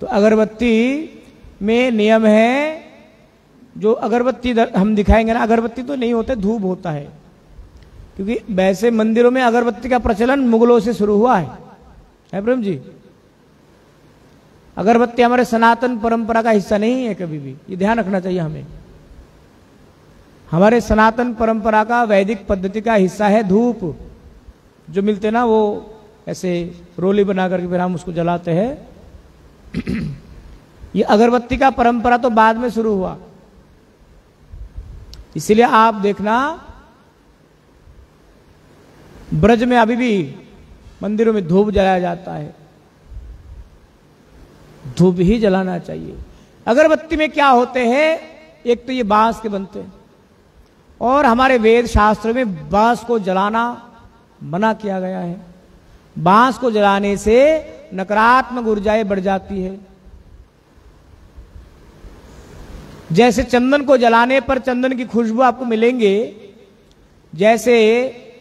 तो अगरबत्ती में नियम है, जो अगरबत्ती हम दिखाएंगे ना, अगरबत्ती तो नहीं होता, धूप होता है। क्योंकि वैसे मंदिरों में अगरबत्ती का प्रचलन मुगलों से शुरू हुआ है ब्रह्म जी। अगरबत्ती हमारे सनातन परंपरा का हिस्सा नहीं है कभी भी, ये ध्यान रखना चाहिए हमें। हमारे सनातन परंपरा का वैदिक पद्धति का हिस्सा है धूप, जो मिलते ना वो ऐसे रोली बना करके फिर हम उसको जलाते हैं। ये अगरबत्ती का परंपरा तो बाद में शुरू हुआ। इसलिए आप देखना ब्रज में अभी भी मंदिरों में धूप जलाया जाता है। धूप ही जलाना चाहिए। अगरबत्ती में क्या होते हैं? एक तो ये बांस के बनते हैं, और हमारे वेद शास्त्र में बांस को जलाना मना किया गया है। बांस को जलाने से नकारात्मक ऊर्जाएं बढ़ जाती है। जैसे चंदन को जलाने पर चंदन की खुशबू आपको मिलेंगे, जैसे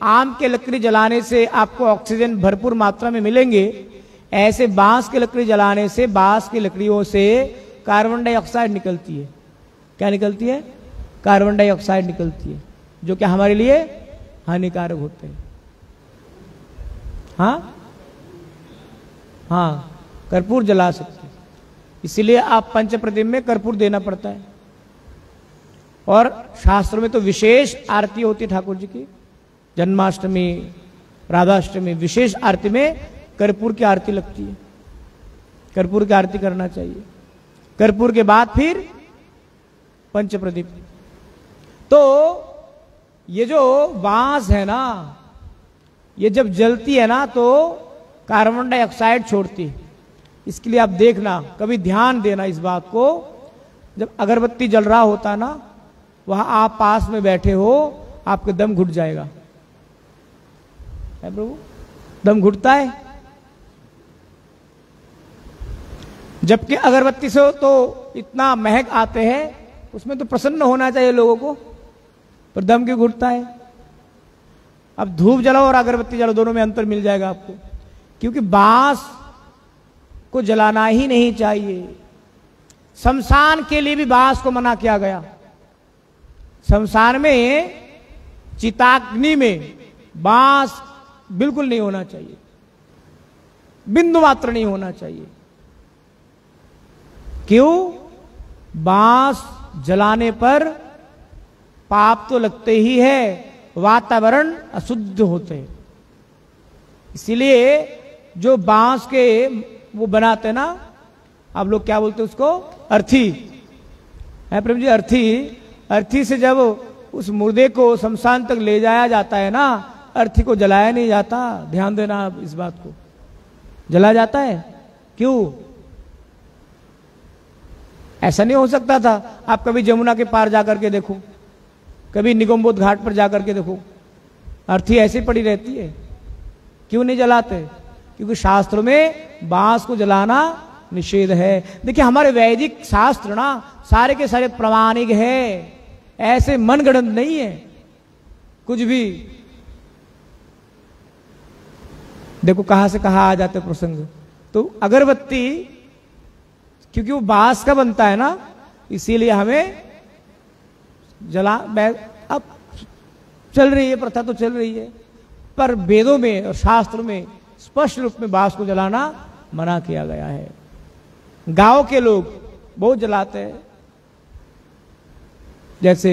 आम के लकड़ी जलाने से आपको ऑक्सीजन भरपूर मात्रा में मिलेंगे, ऐसे बांस की लकड़ी जलाने से बांस की लकड़ियों से कार्बन डाइऑक्साइड निकलती है। क्या निकलती है? कार्बन डाइऑक्साइड निकलती है, जो कि हमारे लिए हानिकारक होते हैं। हाँ, कर्पूर जला सकते हैं। इसीलिए आप पंच प्रदीप में कर्पूर देना पड़ता है। और शास्त्रों में तो विशेष आरती होती है ठाकुर जी की। जन्माष्टमी, राधाष्टमी, विशेष आरती में कर्पूर की आरती लगती है। कर्पूर की आरती करना चाहिए। कर्पूर के बाद फिर पंच प्रदीप। तो ये जो बांस है ना, ये जब जलती है ना तो कार्बन डाइऑक्साइड छोड़ती है। इसके लिए आप देखना, कभी ध्यान देना इस बात को, जब अगरबत्ती जल रहा होता ना, वहां आप पास में बैठे हो, आपके दम घुट जाएगा। है प्रभु? दम घुटता है। जबकि अगरबत्ती से तो इतना महक आते हैं उसमें तो प्रसन्न होना चाहिए लोगों को, पर दम क्यों घुटता है? अब धूप जलाओ और अगरबत्ती जलाओ, दोनों में अंतर मिल जाएगा आपको। क्योंकि बांस को जलाना ही नहीं चाहिए। शमशान के लिए भी बांस को मना किया गया। शमशान में, चिताग्नि में बांस बिल्कुल नहीं होना चाहिए, बिंदु मात्र नहीं होना चाहिए। क्यों? बांस जलाने पर पाप तो लगते ही है, वातावरण अशुद्ध होते हैं। इसीलिए जो बांस के वो बनाते हैं ना, आप लोग क्या बोलते हैं उसको? अर्थी है प्रेम जी, अर्थी। अर्थी से जब उस मुर्दे को शमशान तक ले जाया जाता है ना, अर्थी को जलाया नहीं जाता। ध्यान देना आप इस बात को, जलाया जाता है। क्यों? ऐसा नहीं हो सकता था। आप कभी जमुना के पार जाकर के देखो, कभी निगमबोध घाट पर जाकर के देखो, अर्थी ऐसे पड़ी रहती है। क्यों नहीं जलाते? क्योंकि शास्त्रों में बांस को जलाना निषेध है। देखिए हमारे वैदिक शास्त्र ना सारे के सारे प्रामाणिक है, ऐसे मनगढ़ंत नहीं है कुछ भी। देखो कहां से कहां आ जाते प्रसंग। तो अगरबत्ती, क्योंकि वो बांस का बनता है ना, इसीलिए हमें जला। अब चल रही है प्रथा, तो चल रही है, पर वेदों में और शास्त्रों में स्पष्ट रूप में बांस को जलाना मना किया गया है। गांव के लोग बहुत जलाते हैं, जैसे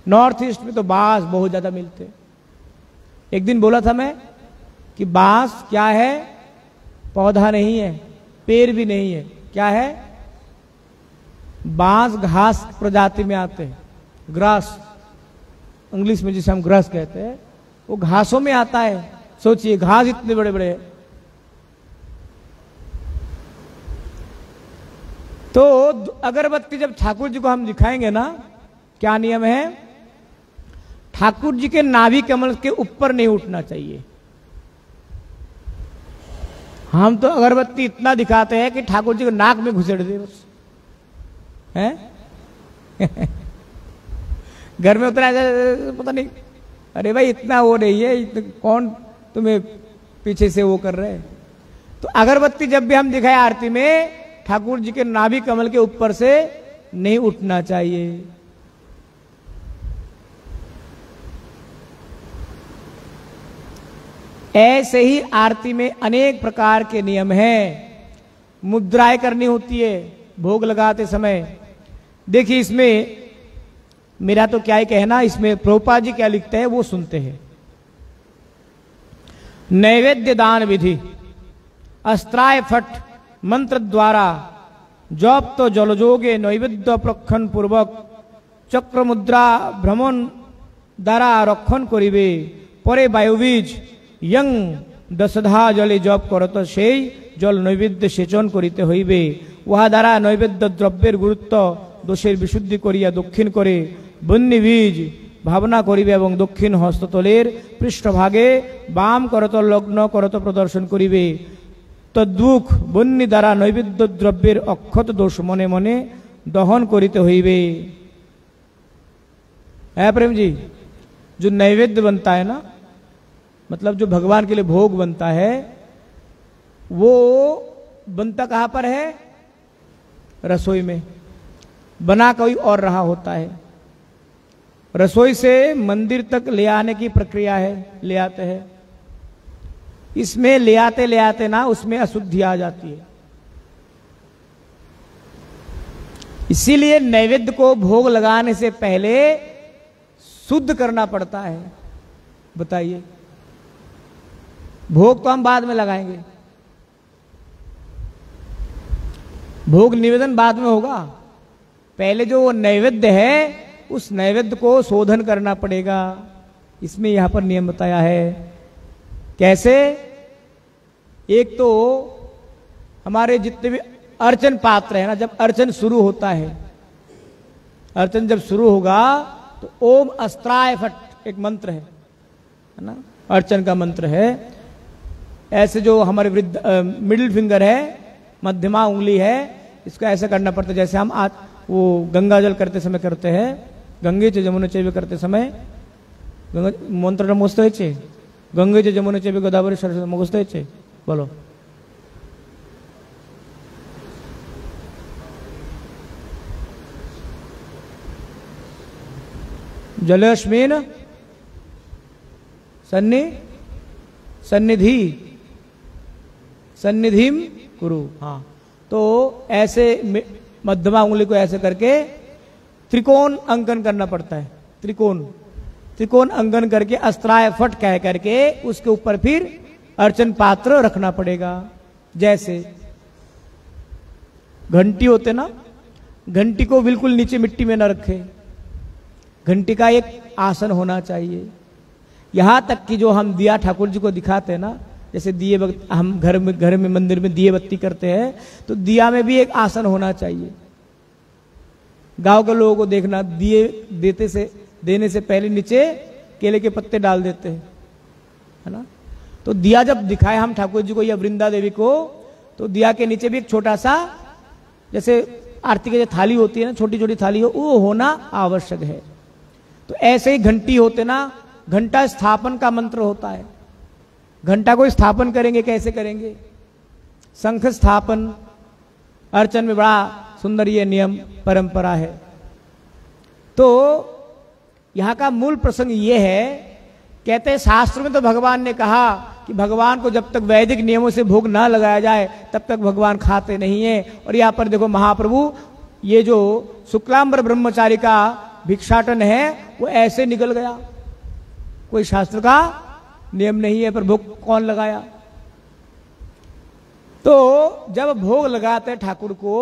नॉर्थ ईस्ट में तो बांस बहुत ज्यादा मिलते हैं। एक दिन बोला था मैं कि बांस क्या है? पौधा नहीं है, पेड़ भी नहीं है। क्या है? बांस घास प्रजाति में आते हैं, ग्रास, इंग्लिश में जिसे हम ग्रास कहते हैं, वो घासों में आता है। सोचिए घास इतने बड़े बड़े। तो अगरबत्ती जब ठाकुर जी को हम दिखाएंगे ना, क्या नियम है? ठाकुर जी के नाभि कमल के ऊपर नहीं उठना चाहिए। हम तो अगरबत्ती इतना दिखाते हैं कि ठाकुर जी को नाक में घुसेड़ दे बस, है? घर में उतना पता नहीं, अरे भाई इतना वो नहीं है, कौन तुम्हें पीछे से वो कर रहे हैं। तो अगरबत्ती जब भी हम दिखाए आरती में, ठाकुर जी के नाभि कमल के ऊपर से नहीं उठना चाहिए। ऐसे ही आरती में अनेक प्रकार के नियम हैं। मुद्राएं करनी होती है भोग लगाते समय। देखिए इसमें मेरा तो क्या ही कहना, इसमें प्रभुपाद जी क्या लिखते हैं वो सुनते हैं। नैवेद्य दान विधि, अस्त्राय फट मंत्र द्वारा जप तो जलजोगे नैवेद्य प्रखन पूर्वक चक्र मुद्रा भ्रमण द्वारा रक्षण करिबे परे वायुबीज यंग दशधा जले जप करत সেই জল নৈবেদ্য সেচন করিতে হইবে। উহা দ্বারা নৈবেদ্য দ্রব্যের গুরুত্ব দোষের বিশুদ্ধি করিয়া দক্ষিণ করে বন্যী বীজ ভাবনা করিবে এবং দক্ষিণ হস্ততলের পৃষ্ঠভাগে বাম করতল লগ্ন করত প্রদর্শন করিবে। তদ্দুখ বন্যী দ্বারা নৈবেদ্য দ্রব্যের অক্ষত দোষ মনে মনে দহन করিতে হইবে। है प्रेम जी, जो नैवेद्य बनता है ना, मतलब जो भगवान के लिए भोग बनता है, वो बनता कहां पर है? रसोई में। बना कोई और रहा होता है। रसोई से मंदिर तक ले आने की प्रक्रिया है, ले आते हैं। इसमें ले आते ना उसमें अशुद्धि आ जाती है। इसीलिए नैवेद्य को भोग लगाने से पहले शुद्ध करना पड़ता है। बताइए, भोग तो हम बाद में लगाएंगे, भोग निवेदन बाद में होगा। पहले जो नैवेद्य है उस नैवेद्य को शोधन करना पड़ेगा। इसमें यहां पर नियम बताया है। कैसे? एक तो हमारे जितने भी अर्चन पात्र है ना, जब अर्चन शुरू होता है, अर्चन जब शुरू होगा तो ओम अस्त्राय फट एक मंत्र है ना, अर्चन का मंत्र है। ऐसे जो हमारे वृद्ध मिडिल फिंगर है, मध्यमा उंगली है, इसको ऐसे करना पड़ता है जैसे हम वो गंगा जल करते समय करते हैं, गंगे च जमुने चैव करते समय मंत्र मुगस्त হয়েছে, गंगे च जमुने चैव गोदावरी सरस्वती मुगस्त হয়েছে, बोलो। जलस्मिन सन्निधि सन्निधिम कुरु। हाँ, तो ऐसे मध्यमा उंगली को ऐसे करके त्रिकोण अंकन करना पड़ता है। त्रिकोण अंकन करके अस्त्राय फट कह करके उसके ऊपर फिर अर्चन पात्र रखना पड़ेगा। जैसे घंटी होते ना, घंटी को बिल्कुल नीचे मिट्टी में न रखे, घंटी का एक आसन होना चाहिए। यहां तक कि जो हम दिया ठाकुर जी को दिखाते हैं ना, जैसे दिए हम घर में मंदिर में दिए बत्ती करते हैं, तो दिया में भी एक आसन होना चाहिए। गांव के लोगों को देखना, दिए देने से पहले नीचे केले के पत्ते डाल देते हैं, है ना। तो दिया जब दिखाए हम ठाकुर जी को या वृंदा देवी को, तो दिया के नीचे भी एक छोटा सा, जैसे आरती की जो थाली होती है ना, छोटी छोटी थाली हो, वो होना आवश्यक है। तो ऐसे ही घंटी होते ना, घंटा स्थापन का मंत्र होता है। घंटा को स्थापन करेंगे, कैसे करेंगे? शंख स्थापन अर्चन में बड़ा सुंदर ये नियम परंपरा है। तो यहां का मूल प्रसंग ये है, कहते हैं शास्त्र में तो भगवान ने कहा कि भगवान को जब तक वैदिक नियमों से भोग ना लगाया जाए तब तक भगवान खाते नहीं है। और यहां पर देखो महाप्रभु ये जो शुक्लांबर ब्रह्मचारी का भिक्षाटन है वो ऐसे निकल गया, कोई शास्त्र का नियम नहीं है, पर भोग कौन लगाया? तो जब भोग लगाते हैं ठाकुर को,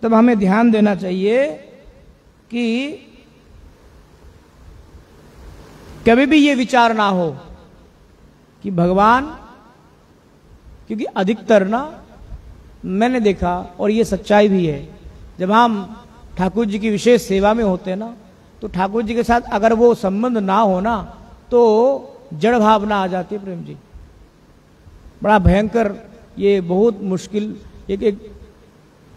तब हमें ध्यान देना चाहिए कि कभी भी ये विचार ना हो कि भगवान, क्योंकि अधिकतर ना मैंने देखा, और ये सच्चाई भी है, जब हम ठाकुर जी की विशेष सेवा में होते हैं ना, तो ठाकुर जी के साथ अगर वो संबंध ना हो ना, तो जड़ भावना आ जाती है। प्रेम जी, बड़ा भयंकर, ये बहुत मुश्किल एक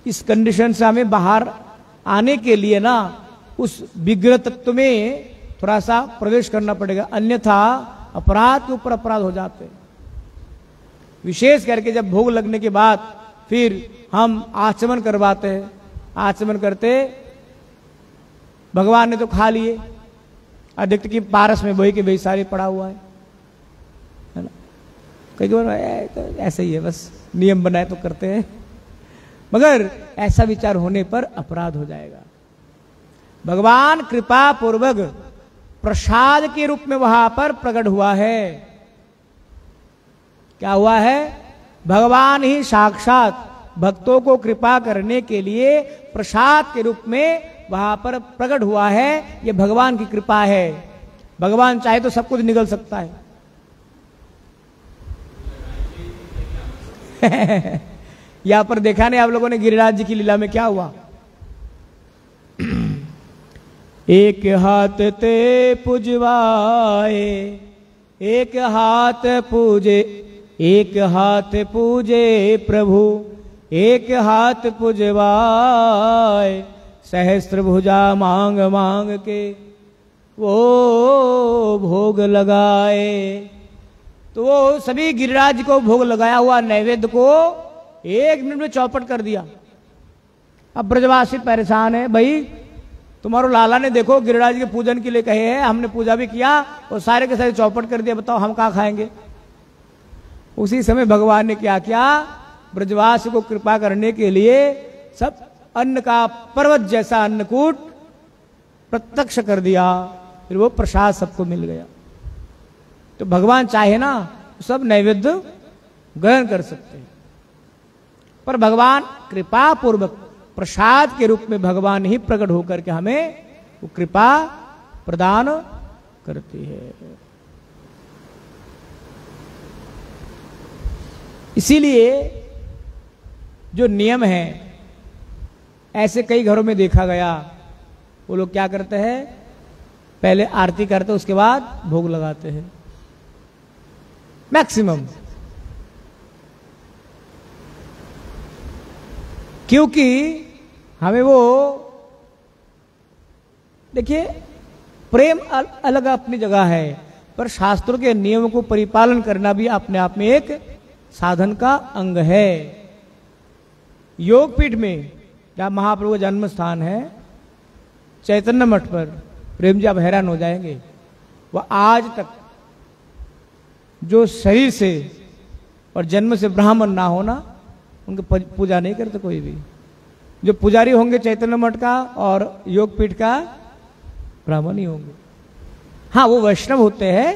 इस कंडीशन से हमें बाहर आने के लिए ना उस विग्रह तत्व में थोड़ा सा प्रवेश करना पड़ेगा, अन्यथा अपराध के ऊपर अपराध हो जाते हैं। विशेष करके जब भोग लगने के बाद फिर हम आचमन करवाते हैं, आचमन करते भगवान ने तो खा लिए, अधिकतर की पारस में वही के वही सारे पड़ा हुआ है ना। कई बार ऐसा ही है, बस नियम बनाए तो करते हैं, मगर ऐसा विचार होने पर अपराध हो जाएगा। भगवान कृपा पूर्वक प्रसाद के रूप में वहां पर प्रकट हुआ है। क्या हुआ है? भगवान ही साक्षात भक्तों को कृपा करने के लिए प्रसाद के रूप में वहां पर प्रकट हुआ है। यह भगवान की कृपा है। भगवान चाहे तो सब कुछ निकल सकता है। यहां पर देखा नहीं आप लोगों ने गिरिराज जी की लीला में क्या हुआ? एक हाथ ते पूजवाए, एक हाथ पूजे, एक हाथ पूजे प्रभु, एक हाथ पूजवाए, सहस्त्र भुजा मांग मांग के वो भोग लगाए। तो वो सभी गिरिराज को भोग लगाया हुआ नैवेद्य को 1 मिनट में चौपट कर दिया। अब ब्रजवासी परेशान है, भाई तुम्हारो लाला ने देखो गिरिराज के पूजन के लिए कहे हैं, हमने पूजा भी किया और सारे के सारे चौपट कर दिया, बताओ हम कहाँ खाएंगे? उसी समय भगवान ने क्या किया? ब्रजवासी को कृपा करने के लिए सब अन्न का पर्वत जैसा अन्नकूट प्रत्यक्ष कर दिया, फिर वो प्रसाद सबको मिल गया। तो भगवान चाहे ना सब नैवेद्य ग्रहण कर सकते हैं, पर भगवान कृपा पूर्वक प्रसाद के रूप में भगवान ही प्रकट होकर के हमें वो कृपा प्रदान करती है। इसीलिए जो नियम है, ऐसे कई घरों में देखा गया, वो लोग क्या करते हैं? पहले आरती करते उसके बाद भोग लगाते हैं मैक्सिमम, क्योंकि हमें वो देखिए प्रेम अलग अपनी जगह है, पर शास्त्रों के नियमों को परिपालन करना भी अपने आप में एक साधन का अंग है। योगपीठ में जहाँ महाप्रभु का जन्म स्थान है चैतन्य मठ पर, प्रेम जी आप हैरान हो जाएंगे, वह आज तक जो शरीर से और जन्म से ब्राह्मण ना होना उनकी पूजा नहीं करते कोई भी। जो पुजारी होंगे चैतन्य मठ का और योगपीठ का ब्राह्मण ही होंगे। हाँ वो वैष्णव होते हैं,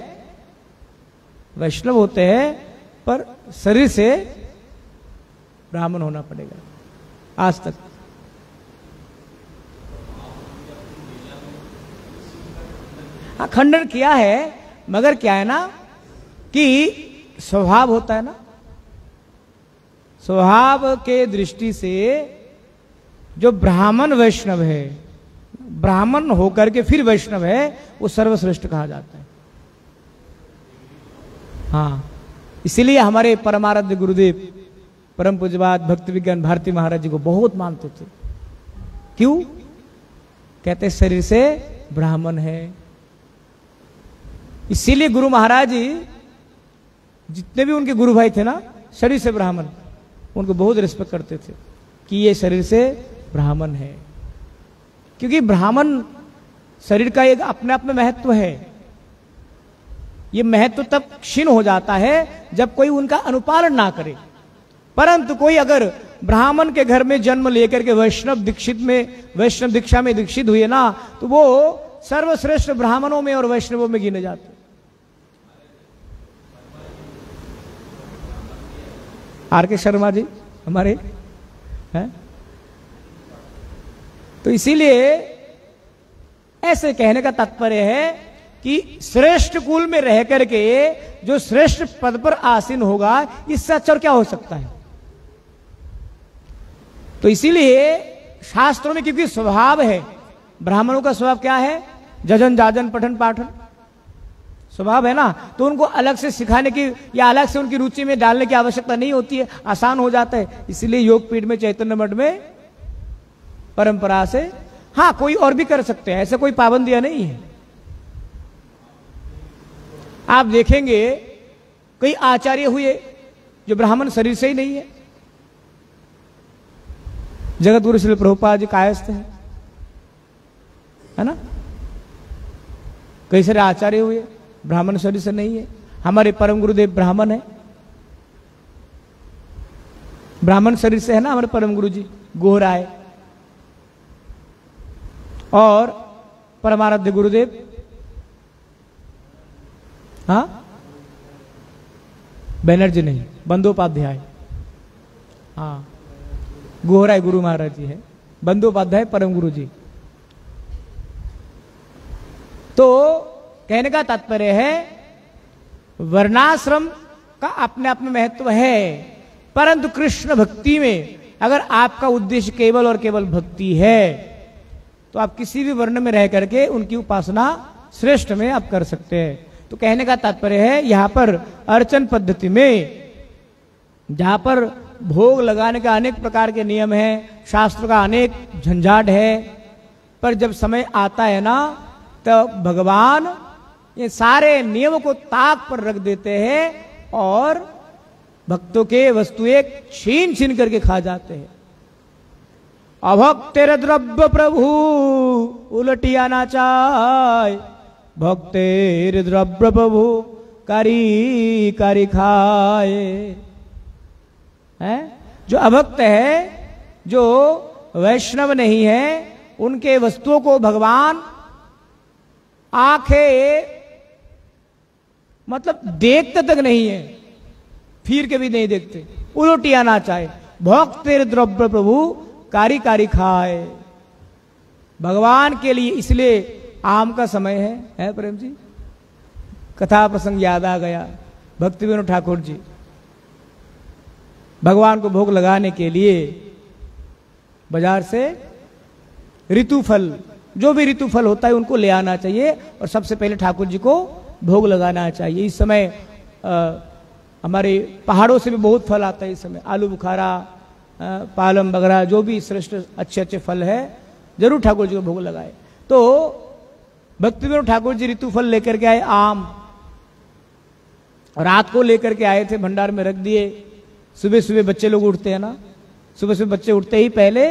वैष्णव होते हैं, पर शरीर से ब्राह्मण होना पड़ेगा आज तक। हाँ खंडन किया है, मगर क्या है ना कि स्वभाव होता है ना, स्वभाव के दृष्टि से जो ब्राह्मण वैष्णव है, ब्राह्मण होकर के फिर वैष्णव है, वो सर्वश्रेष्ठ कहा जाता है। हाँ इसीलिए हमारे परमाराध्य गुरुदेव परम पूज्यपाद भक्ति विज्ञान भारती महाराज जी को बहुत मानते थे। क्यों? कहते शरीर से ब्राह्मण है। इसीलिए गुरु महाराज जी जितने भी उनके गुरु भाई थे ना शरीर से ब्राह्मण, उनको बहुत रिस्पेक्ट करते थे कि ये शरीर से ब्राह्मण है। क्योंकि ब्राह्मण शरीर का एक अपने आप में महत्व है। ये महत्व तब क्षीण हो जाता है जब कोई उनका अनुपालन ना करे। परंतु कोई अगर ब्राह्मण के घर में जन्म लेकर के वैष्णव दीक्षा में दीक्षित हुए ना, तो वो सर्वश्रेष्ठ ब्राह्मणों में और वैष्णवों में गिने जाते। आर.के. शर्मा जी हमारे हैं। तो इसीलिए ऐसे कहने का तात्पर्य है कि श्रेष्ठ कुल में रह करके जो श्रेष्ठ पद पर आसीन होगा, इससे अच्छा क्या हो सकता है। तो इसीलिए शास्त्रों में क्योंकि स्वभाव है, ब्राह्मणों का स्वभाव क्या है, जजन जाजन पठन पाठन स्वभाव है ना, तो उनको अलग से सिखाने की या अलग से उनकी रुचि में डालने की आवश्यकता नहीं होती है, आसान हो जाता है। इसलिए योगपीठ में चैतन्य मठ में परंपरा से हाँ कोई और भी कर सकते हैं, ऐसे कोई पाबंदियां नहीं है। आप देखेंगे कई आचार्य हुए जो ब्राह्मण शरीर से ही नहीं है। जगत गुरु श्री प्रभुपाद जी कायस्थ है ना। कई सारे आचार्य हुए ब्राह्मण शरीर से नहीं है। हमारे परम गुरुदेव ब्राह्मण है, ब्राह्मण शरीर से है ना हमारे परम गुरु जी गोहराय, और परमाराध्य गुरुदेव हाँ बैनर्जी नहीं, बंदोपाध्याय, हाँ गोहराय गुरु महाराज जी है, बंदोपाध्याय परम गुरु जी। तो कहने का तात्पर्य है वर्णाश्रम का अपने आप में महत्व है, परंतु कृष्ण भक्ति में अगर आपका उद्देश्य केवल और केवल भक्ति है तो आप किसी भी वर्ण में रह करके उनकी उपासना श्रेष्ठ में आप कर सकते हैं। तो कहने का तात्पर्य है यहां पर अर्चन पद्धति में जहां पर भोग लगाने का अनेक प्रकार के नियम हैं, शास्त्र का अनेक झंझाट है, पर जब समय आता है ना तो भगवान ये सारे नियमों को ताक पर रख देते हैं और भक्तों के वस्तु एक छीन छीन करके खा जाते हैं। अभक्तेर द्रव्य प्रभु उलटिया ना चाय, भक्तेर द्रव्य प्रभु कारी कारी खाए। है जो अभक्त है, जो वैष्णव नहीं है, उनके वस्तुओं को भगवान आंखें मतलब देखते तक नहीं है, फिर के भी नहीं देखते, उलटिया ना चाहे। भक्तेर द्रव्य प्रभु कारी कारी खाए, भगवान के लिए। इसलिए आम का समय है प्रेम जी, कथा प्रसंग याद आ गया। भक्ति विनोद ठाकुर जी भगवान को भोग लगाने के लिए बाजार से ऋतु फल, जो भी ऋतु फल होता है उनको ले आना चाहिए और सबसे पहले ठाकुर जी को भोग लगाना चाहिए। इस समय हमारे पहाड़ों से भी बहुत फल आता है। इस समय आलू बुखारा, पालम वगैरह जो भी श्रेष्ठ अच्छे अच्छे फल है, जरूर ठाकुर जी को भोग लगाए। तो भक्ति विनोद ठाकुर जी ऋतु फल लेकर के आए, आम रात को लेकर के आए थे, भंडार में रख दिए। सुबह सुबह बच्चे लोग उठते हैं ना, सुबह सुबह बच्चे उठते ही पहले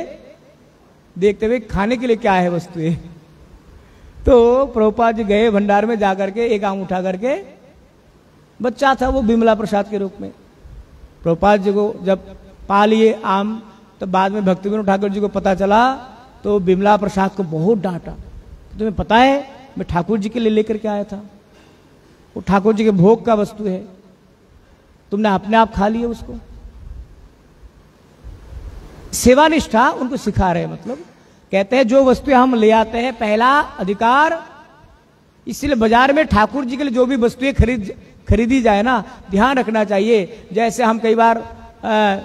देखते हुए खाने के लिए क्या है वस्तुएं। तो प्रभुपाद जी गए भंडार में जाकर के एक आम उठा करके, बच्चा था वो बिमला प्रसाद के रूप में। प्रभुपाद जी को जब पा लिए आम, तो बाद में भक्ति विनोद ठाकुर जी को पता चला, तो बिमला प्रसाद को बहुत डांटा। तुम्हें पता है मैं ठाकुर जी के लिए लेकर के आया था, वो ठाकुर जी के भोग का वस्तु है, तुमने अपने आप खा लिए उसको। सेवानिष्ठा उनको सिखा रहे, मतलब कहते हैं जो वस्तुएं हम ले आते हैं पहला अधिकार, इसलिए बाजार में ठाकुर जी के लिए जो भी वस्तुएं खरीदी जाए ना, ध्यान रखना चाहिए। जैसे हम कई बार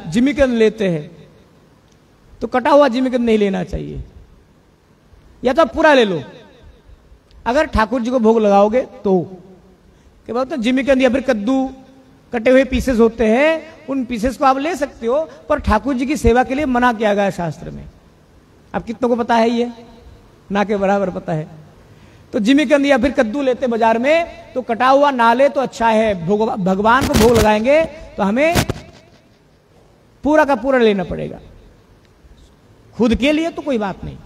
जिमिकन लेते हैं तो कटा हुआ जिमिकन नहीं लेना चाहिए, या तो पूरा ले लो। अगर ठाकुर जी को भोग लगाओगे तो क्या बोलते हैं, जिमिकन या फिर कद्दू कटे हुए पीसेस होते हैं, उन पीसेस को आप ले सकते हो, पर ठाकुर जी की सेवा के लिए मना किया गया शास्त्र में। अब कितनों को पता है ये? ना के बराबर पता है। तो जिमिकंद या फिर कद्दू लेते बाजार में, तो कटा हुआ ना ले तो अच्छा है। भगवान को भोग लगाएंगे तो हमें पूरा का पूरा लेना पड़ेगा, खुद के लिए तो कोई बात नहीं।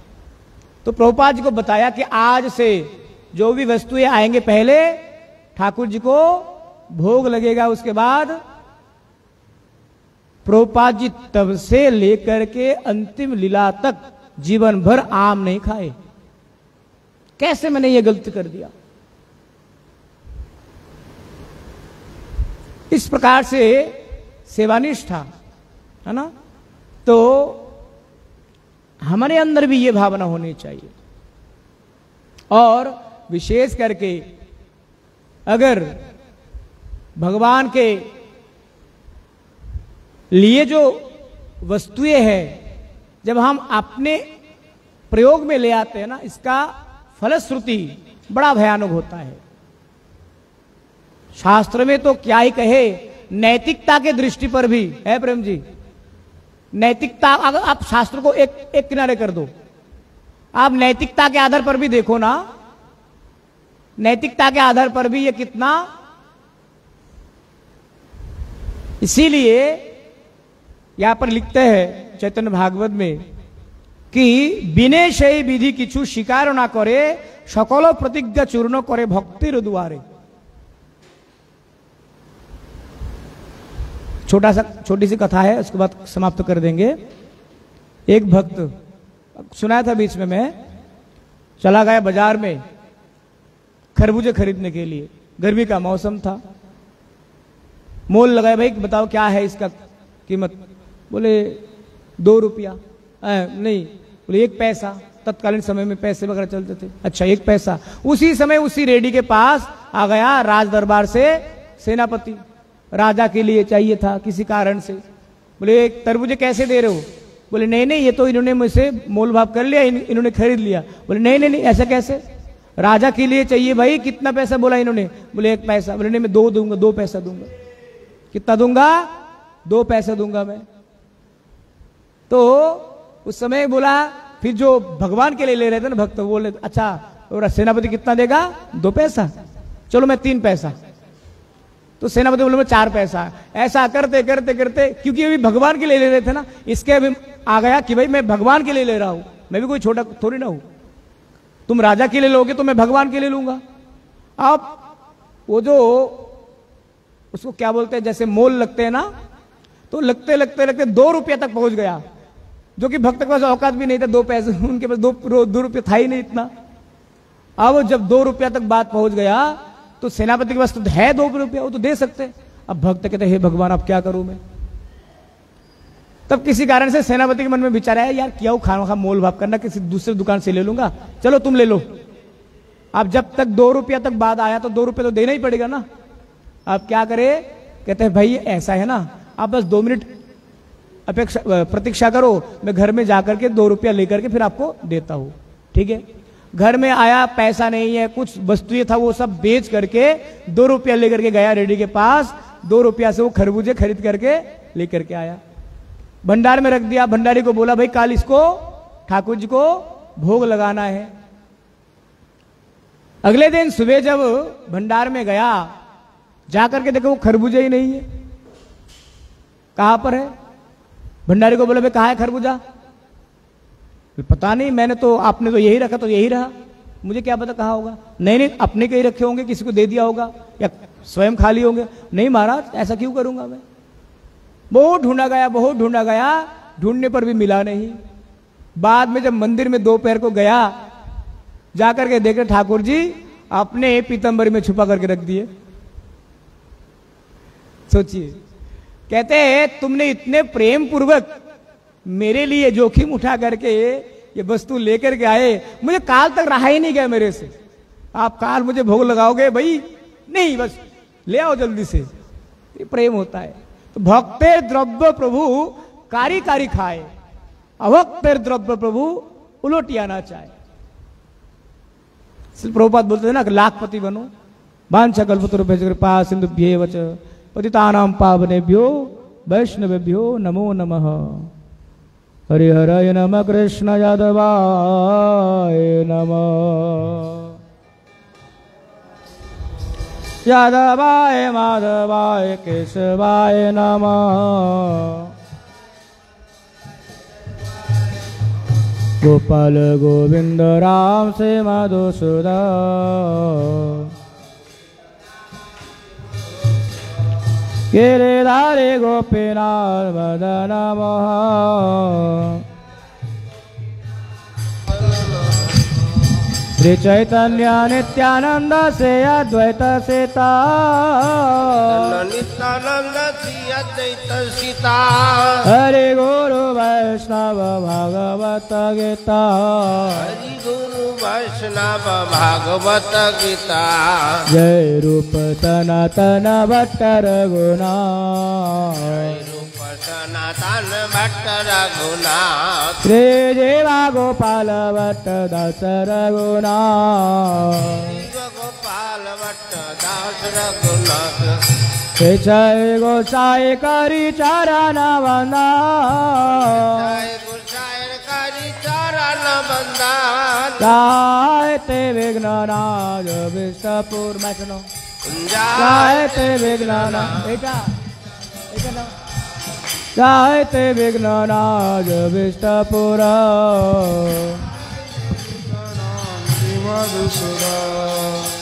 तो प्रभुपाद जी को बताया कि आज से जो भी वस्तुएं आएंगे पहले ठाकुर जी को भोग लगेगा, उसके बाद प्रभुपाद जी तब से लेकर के अंतिम लीला तक जीवन भर आम नहीं खाए। कैसे मैंने ये गलती कर दिया? इस प्रकार से सेवानिष्ठा है ना, तो हमारे अंदर भी ये भावना होनी चाहिए। और विशेष करके अगर भगवान के लिए जो वस्तुएं हैं जब हम अपने प्रयोग में ले आते हैं ना, इसका फलश्रुति बड़ा भयानक होता है। शास्त्र में तो क्या ही कहे, नैतिकता के दृष्टि पर भी है प्रेम जी, नैतिकता अगर आप शास्त्र को एक किनारे कर दो, आप नैतिकता के आधार पर भी देखो ना, नैतिकता के आधार पर भी ये कितना, इसीलिए यहां पर लिखते हैं चैतन्य भागवत में कि विनय विधि किछु शिकार ना करे, सकल प्रतिज्ञा चूर्ण करे भक्तिर द्वारे। छोटी सी कथा है, उसके बाद समाप्त कर देंगे। एक भक्त, सुनाया था बीच में, मैं चला गया बाजार में खरबूजे खरीदने के लिए, गर्मी का मौसम था। मोल लगाया, भाई बताओ क्या है इसका कीमत? बोले 2 रुपया, नहीं बोले 1 पैसा। तत्कालीन समय में पैसे वगैरह चलते थे। अच्छा 1 पैसा। उसी समय उसी रेडी के पास आ गया राज दरबार से सेनापति, राजा के लिए चाहिए था किसी कारण से। बोले तरबूजे कैसे दे रहे हो? बोले नहीं नहीं, ये तो इन्होंने मुझसे मोल भाव कर लिया, इन्होंने खरीद लिया। बोले नहीं नहीं नहीं, ऐसा कैसे? राजा के लिए चाहिए भाई। कितना पैसा बोला इन्होंने? बोले 1 पैसा। बोले नहीं मैं 2 दूंगा, 2 पैसा दूंगा। कितना दूंगा? 2 पैसा दूंगा मैं। तो उस समय बोला, फिर जो भगवान के लिए ले रहे थे ना भक्त, बोले अच्छा सेनापति कितना देगा? 2 पैसा। चलो मैं 3 पैसा। तो सेनापति बोले मैं 4 पैसा। ऐसा करते करते करते, क्योंकि अभी भगवान के लिए ले रहे थे ना, इसके अभी आ गया कि भाई मैं भगवान के लिए ले रहा हूं, मैं भी कोई छोटा थोड़ी ना हूं। तुम राजा के लिए लोगे तो मैं भगवान के लिए लूंगा। अब वो जो उसको क्या बोलते हैं, जैसे मोल लगते हैं ना, तो लगते लगते लगते 2 रुपया तक पहुंच गया, जो कि भक्त के पास औकात भी नहीं था। 2 पैसे उनके पास 2 रुपया था ही नहीं इतना। अब जब 2 रुपया तक बात पहुंच गया तो सेनापति के पास तो है 2 रुपया, वो तो दे सकते। अब भक्त कहते हे भगवान अब क्या करूं मैं? तब किसी कारण से सेनापति के मन में विचार आया, यार क्या खाना खा मोल भाव करना, किसी दूसरे दुकान से ले लूंगा, चलो तुम ले लो। अब जब तक 2 रुपया तक बाद आया तो 2 रुपया तो देना ही पड़ेगा ना। अब क्या करे? कहते हैं भाई ऐसा है ना, आप बस 2 मिनट प्रतीक्षा करो, मैं घर में जाकर के 2 रुपया लेकर के फिर आपको देता हूं। ठीक है। घर में आया, पैसा नहीं है, कुछ वस्तुएं था वो सब बेच करके 2 रुपया लेकर के गया रेडी के पास। 2 रुपया से वो खरबूजे खरीद करके लेकर के आया, भंडार में रख दिया। भंडारी को बोला भाई कल इसको ठाकुर जी को भोग लगाना है। अगले दिन सुबह जब भंडार में गया, जाकर के देखो वो खरबूजा ही नहीं है। कहां पर है? भंडारी को बोले भाई कहां है खरबूजा? पता नहीं, मैंने तो, आपने तो यही रखा तो यही रहा, मुझे क्या पता कहाँ होगा। नहीं नहीं, अपने कहीं रखे होंगे, किसी को दे दिया होगा या स्वयं खा लिए होंगे। नहीं महाराज, ऐसा क्यों करूंगा मैं। बहुत ढूंढा गया, बहुत ढूंढा गया, ढूंढने पर भी मिला नहीं। बाद में जब मंदिर में दोपहर को गया, जाकर के देखे ठाकुर जी अपने पीतंबरी में छुपा करके रख दिए। सोचिए, कहते तुमने इतने प्रेम पूर्वक मेरे लिए जोखिम उठा करके ये वस्तु लेकर के आए, मुझे काल तक रहा ही नहीं गया मेरे से। आप काल मुझे भोग लगाओगे भाई? नहीं, बस ले आओ जल्दी से। ये प्रेम होता है। तो भक्तेर द्रव्य प्रभु कारी कारी खाए, अभक्तेर द्रव्य प्रभु उलोटिया ना चाहे। प्रभुपाद बोलते थे ना कि लाखपति बनो, वांछा कल्पतरुभ्यश्च कृपा सिंधुभ्येव च पतितानां पावनेभ्यो वैष्णवेभ्यो नमो नमः। हरिहराय नमः, कृष्ण यादवाय नमः, यादवाय माधवाय केशवाय नमः। गोपाल गोविंद राम से मधुसूदन, गिरिधारी गोपीनाथ मदन मोहन। श्री चैतन्य नित्यानंद से अद्वैत सीता, नित्यानंद श्री अद्वैत सीता। हरि गुरु वैष्णव भागवत गीता, हरि गुरु वैष्णव भागवत गीता। जय रूप सनातन भट्ट रघुनाथ, रूप सनातन भट्ट रघुनाथ। श्री जीवा गोपाल भट्ट दास रघुनाथ, गोपाल भट्ट दास रघुनाथ। जय गोसाई करी चरण वंदन, जय गोसाई करी चरण वंदन। गायते विघ्ननाथ विष्णुपुर में सुनो, गायते विघ्ननाथ बेटा बेटा, गायते विघ्ननाथ विष्णुपुर।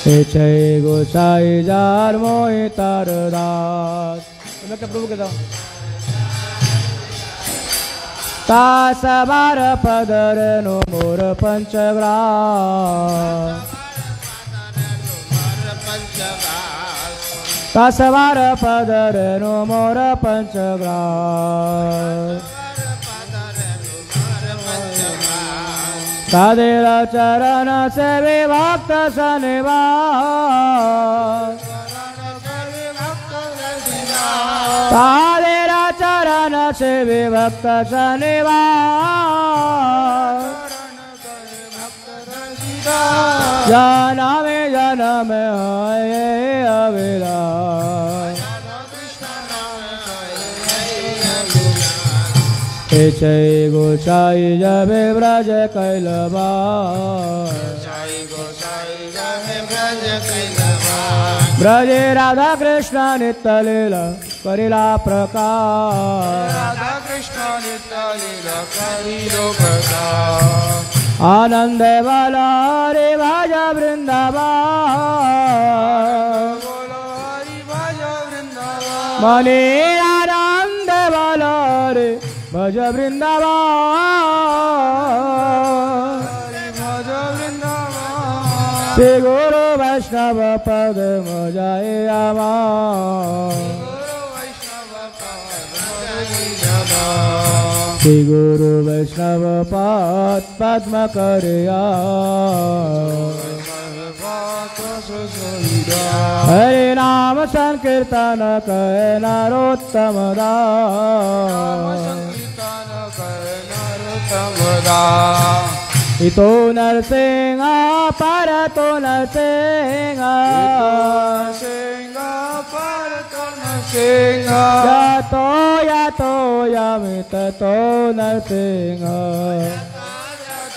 जय गोसाई जार मोहि तार दास। मैं क्या प्रभु कहता हूँ, तास बार पदर नो मोर पंचग्रास, तास बार पदर नो मोर पंचग्रास। तादेरा चरण से विभक्त शनिवार, तादेरा चरण से विभक्त शनिवार। जन्म जन्म है अविनाश, जय गोसाई जब ब्रज कैलवास, ब्रजे राधा कृष्ण नित्य लीला करिला प्रकाश, राधा कृष्ण नित्य लीला करिलो प्रकाश। आनंद वाला रे भज वृंदावन, मने आनंद वाला रे भज वृंदावन, श्री गुरु वैष्णव पद मजाए आमा, श्री गुरु वैष्णव पाद पद्म करिया। हरे नाम संकीर्तन कहे नरोत्तम दास, इतो नरसिंह पर तो नरसिंह, यातो यामित तो नरसिंह,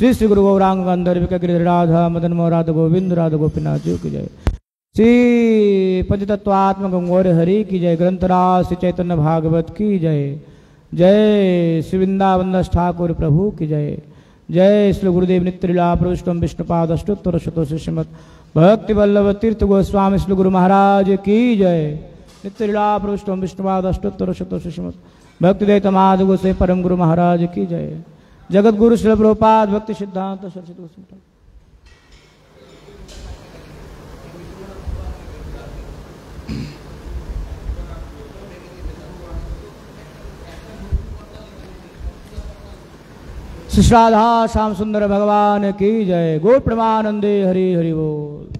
श्री श्री गुरु गौरांग गंधर्व गिरिधर राधा मदन मोहन राधा गोविंद राधा गोपीनाथ जी की जय। श्री पंचतत्वात्म गंगोर हरि की जय। ग्रंथराज श्री चैतन्य भागवत की जय। जय श्री वृंदावन दास ठाकुर प्रभु की जय। जय श्री गुरुदेव नित्यलीला प्रविष्टम विष्णुपाद अष्टोत्तर शतों श्रीमद भक्ति वल्लभ तीर्थ गोस्वामी श्री गुरु महाराज की जय। नित्यलीला प्रविष्टम विष्णुपाद अष्टोत्तर शतों श्रीमद भक्ति दैतमाद गोसे परम गुरु महाराज की जय। जगत गुरु श्री प्रभुपाद भक्ति सिद्धांत सरस्वती गोस्वामी। श्री राधा श्याम सुंदर भगवान की जय। गो प्रेमानंदे हरि हरि बोल।